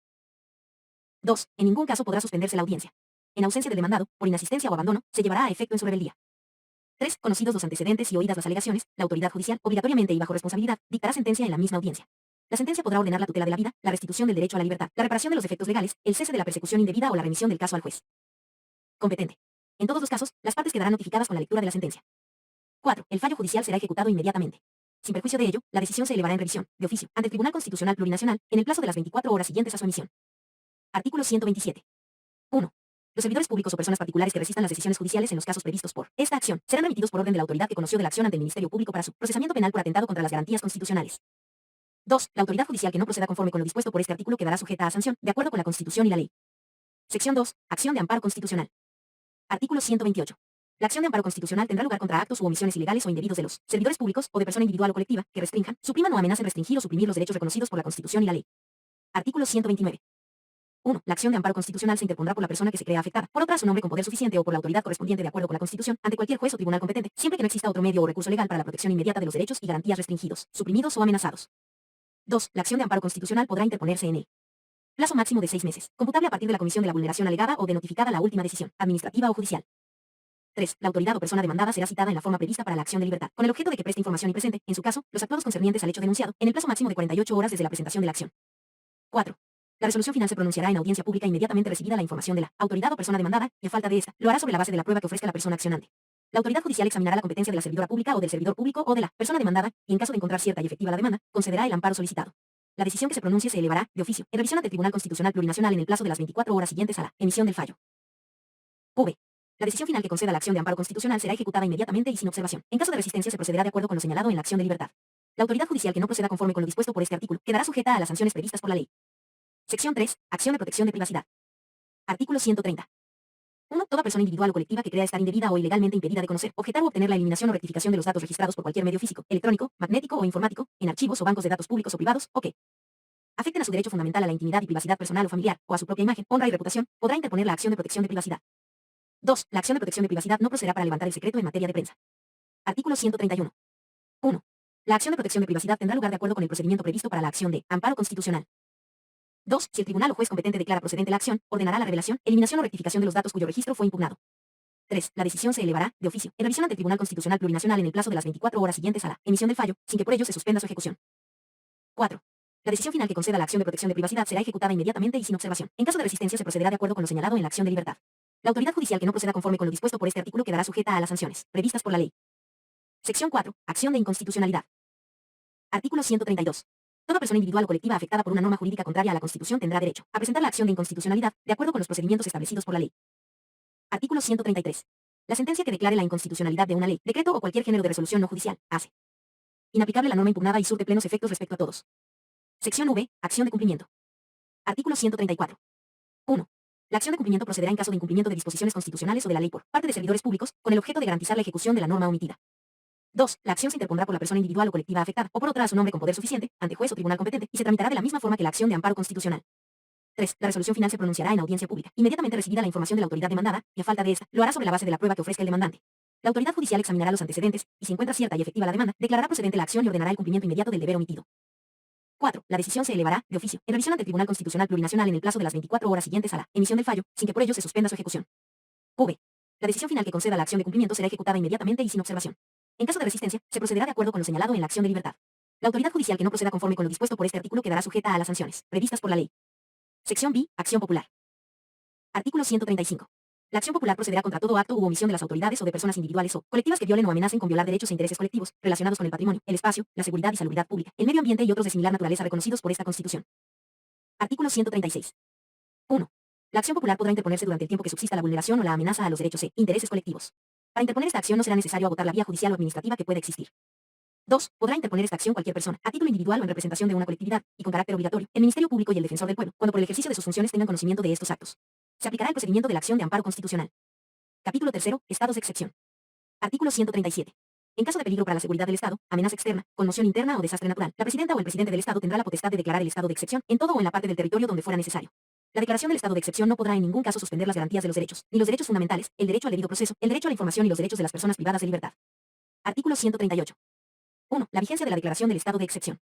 2. En ningún caso podrá suspenderse la audiencia. En ausencia del demandado, por inasistencia o abandono, se llevará a efecto en su rebeldía. 3. Conocidos los antecedentes y oídas las alegaciones, la autoridad judicial, obligatoriamente y bajo responsabilidad, dictará sentencia en la misma audiencia. La sentencia podrá ordenar la tutela de la vida, la restitución del derecho a la libertad, la reparación de los defectos legales, el cese de la persecución indebida o la remisión del caso al juez competente. En todos los casos, las partes quedarán notificadas con la lectura de la sentencia. 4. El fallo judicial será ejecutado inmediatamente. Sin perjuicio de ello, la decisión se elevará en revisión, de oficio, ante el Tribunal Constitucional Plurinacional, en el plazo de las 24 horas siguientes a su emisión. Artículo 127. 1. Los servidores públicos o personas particulares que resistan las decisiones judiciales en los casos previstos por esta acción serán remitidos por orden de la autoridad que conoció de la acción ante el Ministerio Público para su procesamiento penal por atentado contra las garantías constitucionales. 2. La autoridad judicial que no proceda conforme con lo dispuesto por este artículo quedará sujeta a sanción, de acuerdo con la Constitución y la ley. Sección 2. Acción de amparo constitucional. Artículo 128. La acción de amparo constitucional tendrá lugar contra actos u omisiones ilegales o indebidos de los servidores públicos o de persona individual o colectiva que restrinjan, supriman o amenacen restringir o suprimir los derechos reconocidos por la Constitución y la ley. Artículo 129. 1. La acción de amparo constitucional se interpondrá por la persona que se crea afectada, por otra a su nombre con poder suficiente o por la autoridad correspondiente de acuerdo con la Constitución, ante cualquier juez o tribunal competente, siempre que no exista otro medio o recurso legal para la protección inmediata de los derechos y garantías restringidos, suprimidos o amenazados. 2. La acción de amparo constitucional podrá interponerse en el plazo máximo de 6 meses, computable a partir de la comisión de la vulneración alegada o de notificada la última decisión, administrativa o judicial. 3. La autoridad o persona demandada será citada en la forma prevista para la acción de libertad, con el objeto de que preste información y presente, en su caso, los actuados concernientes al hecho denunciado, en el plazo máximo de 48 horas desde la presentación de la acción. 4. La resolución final se pronunciará en audiencia pública inmediatamente recibida la información de la autoridad o persona demandada, y a falta de esta, lo hará sobre la base de la prueba que ofrezca la persona accionante. La autoridad judicial examinará la competencia de la servidora pública o del servidor público o de la persona demandada, y en caso de encontrar cierta y efectiva la demanda, concederá el amparo solicitado. La decisión que se pronuncie se elevará, de oficio, en revisión ante el Tribunal Constitucional Plurinacional en el plazo de las 24 horas siguientes a la emisión del fallo. V. La decisión final que conceda la acción de amparo constitucional será ejecutada inmediatamente y sin observación. En caso de resistencia se procederá de acuerdo con lo señalado en la acción de libertad. La autoridad judicial que no proceda conforme con lo dispuesto por este artículo quedará sujeta a las sanciones previstas por la ley. Sección 3. Acción de protección de privacidad. Artículo 130. 1. Toda persona individual o colectiva que crea estar indebida o ilegalmente impedida de conocer, objetar o obtener la eliminación o rectificación de los datos registrados por cualquier medio físico, electrónico, magnético o informático, en archivos o bancos de datos públicos o privados, o que afecten a su derecho fundamental a la intimidad y privacidad personal o familiar, o a su propia imagen, honra y reputación, podrá interponer la acción de protección de privacidad. 2. La acción de protección de privacidad no procederá para levantar el secreto en materia de prensa. Artículo 131. 1. La acción de protección de privacidad tendrá lugar de acuerdo con el procedimiento previsto para la acción de amparo constitucional. 2. Si el tribunal o juez competente declara procedente la acción, ordenará la revelación, eliminación o rectificación de los datos cuyo registro fue impugnado. 3. La decisión se elevará, de oficio, en revisión ante el Tribunal Constitucional Plurinacional en el plazo de las 24 horas siguientes a la emisión del fallo, sin que por ello se suspenda su ejecución. 4. La decisión final que conceda la acción de protección de privacidad será ejecutada inmediatamente y sin observación. En caso de resistencia se procederá de acuerdo con lo señalado en la acción de libertad. La autoridad judicial que no proceda conforme con lo dispuesto por este artículo quedará sujeta a las sanciones previstas por la ley. Sección 4. Acción de inconstitucionalidad. Artículo 132. Toda persona individual o colectiva afectada por una norma jurídica contraria a la Constitución tendrá derecho a presentar la acción de inconstitucionalidad de acuerdo con los procedimientos establecidos por la ley. Artículo 133. La sentencia que declare la inconstitucionalidad de una ley, decreto o cualquier género de resolución no judicial hace inaplicable la norma impugnada y surte plenos efectos respecto a todos. Sección V. Acción de cumplimiento. Artículo 134. 1. La acción de cumplimiento procederá en caso de incumplimiento de disposiciones constitucionales o de la ley por parte de servidores públicos, con el objeto de garantizar la ejecución de la norma omitida. 2. La acción se interpondrá por la persona individual o colectiva afectada, o por otra a su nombre con poder suficiente, ante juez o tribunal competente, y se tramitará de la misma forma que la acción de amparo constitucional. 3. La resolución final se pronunciará en audiencia pública, inmediatamente recibida la información de la autoridad demandada, y a falta de esta, lo hará sobre la base de la prueba que ofrezca el demandante. La autoridad judicial examinará los antecedentes, y si encuentra cierta y efectiva la demanda, declarará procedente la acción y ordenará el cumplimiento inmediato del deber omitido. 4. La decisión se elevará, de oficio, en revisión ante el Tribunal Constitucional Plurinacional en el plazo de las 24 horas siguientes a la emisión del fallo, sin que por ello se suspenda su ejecución. V. La decisión final que conceda la acción de cumplimiento será ejecutada inmediatamente y sin observación. En caso de resistencia, se procederá de acuerdo con lo señalado en la acción de libertad. La autoridad judicial que no proceda conforme con lo dispuesto por este artículo quedará sujeta a las sanciones previstas por la ley. Sección B. Acción popular. Artículo 135. La acción popular procederá contra todo acto u omisión de las autoridades o de personas individuales o colectivas que violen o amenacen con violar derechos e intereses colectivos relacionados con el patrimonio, el espacio, la seguridad y salubridad pública, el medio ambiente y otros de similar naturaleza reconocidos por esta Constitución. Artículo 136. 1. La acción popular podrá interponerse durante el tiempo que subsista la vulneración o la amenaza a los derechos e intereses colectivos. Para interponer esta acción no será necesario agotar la vía judicial o administrativa que pueda existir. 2. Podrá interponer esta acción cualquier persona, a título individual o en representación de una colectividad, y con carácter obligatorio, el Ministerio Público y el Defensor del Pueblo, cuando por el ejercicio de sus funciones tengan conocimiento de estos actos. Se aplicará el procedimiento de la acción de amparo constitucional. Capítulo 3. Estados de excepción. Artículo 137. En caso de peligro para la seguridad del Estado, amenaza externa, conmoción interna o desastre natural, la presidenta o el presidente del Estado tendrá la potestad de declarar el estado de excepción en todo o en la parte del territorio donde fuera necesario. La declaración del estado de excepción no podrá en ningún caso suspender las garantías de los derechos, ni los derechos fundamentales, el derecho al debido proceso, el derecho a la información y los derechos de las personas privadas de libertad. Artículo 138. 1. La vigencia de la declaración del estado de excepción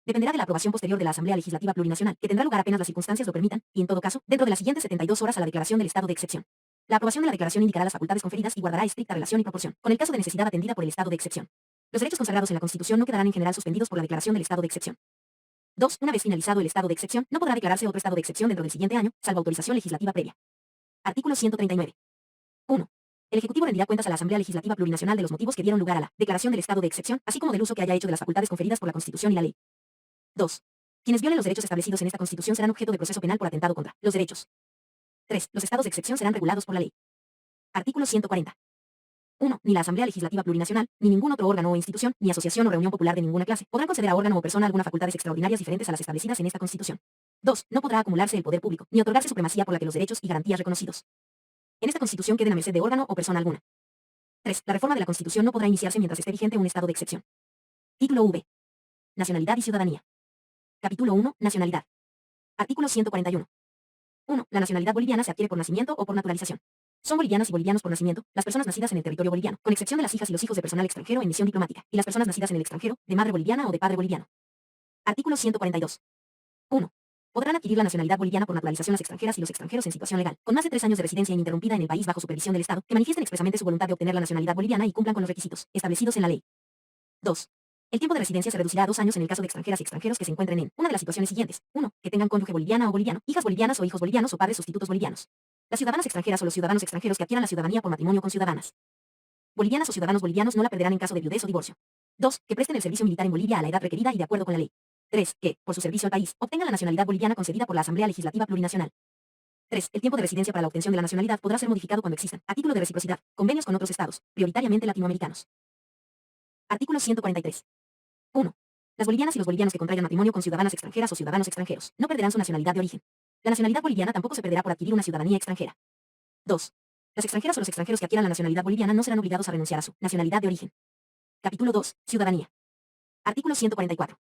dependerá de la aprobación posterior de la Asamblea Legislativa Plurinacional, que tendrá lugar apenas las circunstancias lo permitan, y en todo caso, dentro de las siguientes 72 horas a la declaración del estado de excepción. La aprobación de la declaración indicará las facultades conferidas y guardará estricta relación y proporción con el caso de necesidad atendida por el estado de excepción. Los derechos consagrados en la Constitución no quedarán en general suspendidos por la declaración del estado de excepción. 2. Una vez finalizado el estado de excepción, no podrá declararse otro estado de excepción dentro del siguiente año, salvo autorización legislativa previa. Artículo 139. 1. El Ejecutivo rendirá cuentas a la Asamblea Legislativa Plurinacional de los motivos que dieron lugar a la declaración del estado de excepción, así como del uso que haya hecho de las facultades conferidas por la Constitución y la ley. 2. Quienes violen los derechos establecidos en esta Constitución serán objeto de proceso penal por atentado contra los derechos. 3. Los estados de excepción serán regulados por la ley. Artículo 140. 1. Ni la Asamblea Legislativa Plurinacional, ni ningún otro órgano o institución, ni asociación o reunión popular de ninguna clase, podrán conceder a órgano o persona alguna facultades extraordinarias diferentes a las establecidas en esta Constitución. 2. No podrá acumularse el poder público, ni otorgarse supremacía por la que los derechos y garantías reconocidos en esta Constitución queden a merced de órgano o persona alguna. 3. La reforma de la Constitución no podrá iniciarse mientras esté vigente un estado de excepción. Título V. Nacionalidad y ciudadanía. Capítulo 1. Nacionalidad. Artículo 141. 1. La nacionalidad boliviana se adquiere por nacimiento o por naturalización. Son bolivianas y bolivianos por nacimiento las personas nacidas en el territorio boliviano, con excepción de las hijas y los hijos de personal extranjero en misión diplomática, y las personas nacidas en el extranjero, de madre boliviana o de padre boliviano. Artículo 142. 1. Podrán adquirir la nacionalidad boliviana por naturalización las extranjeras y los extranjeros en situación legal, con más de 3 años de residencia ininterrumpida en el país bajo supervisión del Estado, que manifiesten expresamente su voluntad de obtener la nacionalidad boliviana y cumplan con los requisitos establecidos en la ley. 2. El tiempo de residencia se reducirá a 2 años en el caso de extranjeras y extranjeros que se encuentren en una de las situaciones siguientes. 1. Que tengan cónyuge boliviana o boliviano, hijas bolivianas o hijos bolivianos o padres sustitutos bolivianos. Las ciudadanas extranjeras o los ciudadanos extranjeros que adquieran la ciudadanía por matrimonio con ciudadanas bolivianas o ciudadanos bolivianos no la perderán en caso de viudez o divorcio. 2. Que presten el servicio militar en Bolivia a la edad requerida y de acuerdo con la ley. 3. Que, por su servicio al país, obtengan la nacionalidad boliviana concedida por la Asamblea Legislativa Plurinacional. 3. El tiempo de residencia para la obtención de la nacionalidad podrá ser modificado cuando existan, a título de reciprocidad, convenios con otros estados, prioritariamente latinoamericanos. Artículo 143. 1. Las bolivianas y los bolivianos que contraigan matrimonio con ciudadanas extranjeras o ciudadanos extranjeros no perderán su nacionalidad de origen. La nacionalidad boliviana tampoco se perderá por adquirir una ciudadanía extranjera. 2. Las extranjeras o los extranjeros que adquieran la nacionalidad boliviana no serán obligados a renunciar a su nacionalidad de origen. Capítulo 2. Ciudadanía. Artículo 144.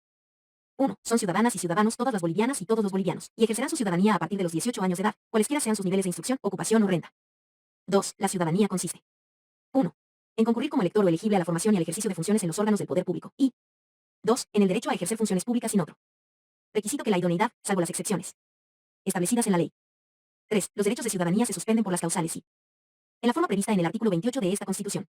1. Son ciudadanas y ciudadanos todas las bolivianas y todos los bolivianos, y ejercerán su ciudadanía a partir de los 18 años de edad, cualesquiera sean sus niveles de instrucción, ocupación o renta. 2. La ciudadanía consiste. 1. En concurrir como elector o elegible a la formación y al ejercicio de funciones en los órganos del poder público, y 2. En el derecho a ejercer funciones públicas sin otro Requisito que la idoneidad, salvo las excepciones establecidas en la ley. 3. Los derechos de ciudadanía se suspenden por las causales y en la forma prevista en el artículo 28 de esta Constitución.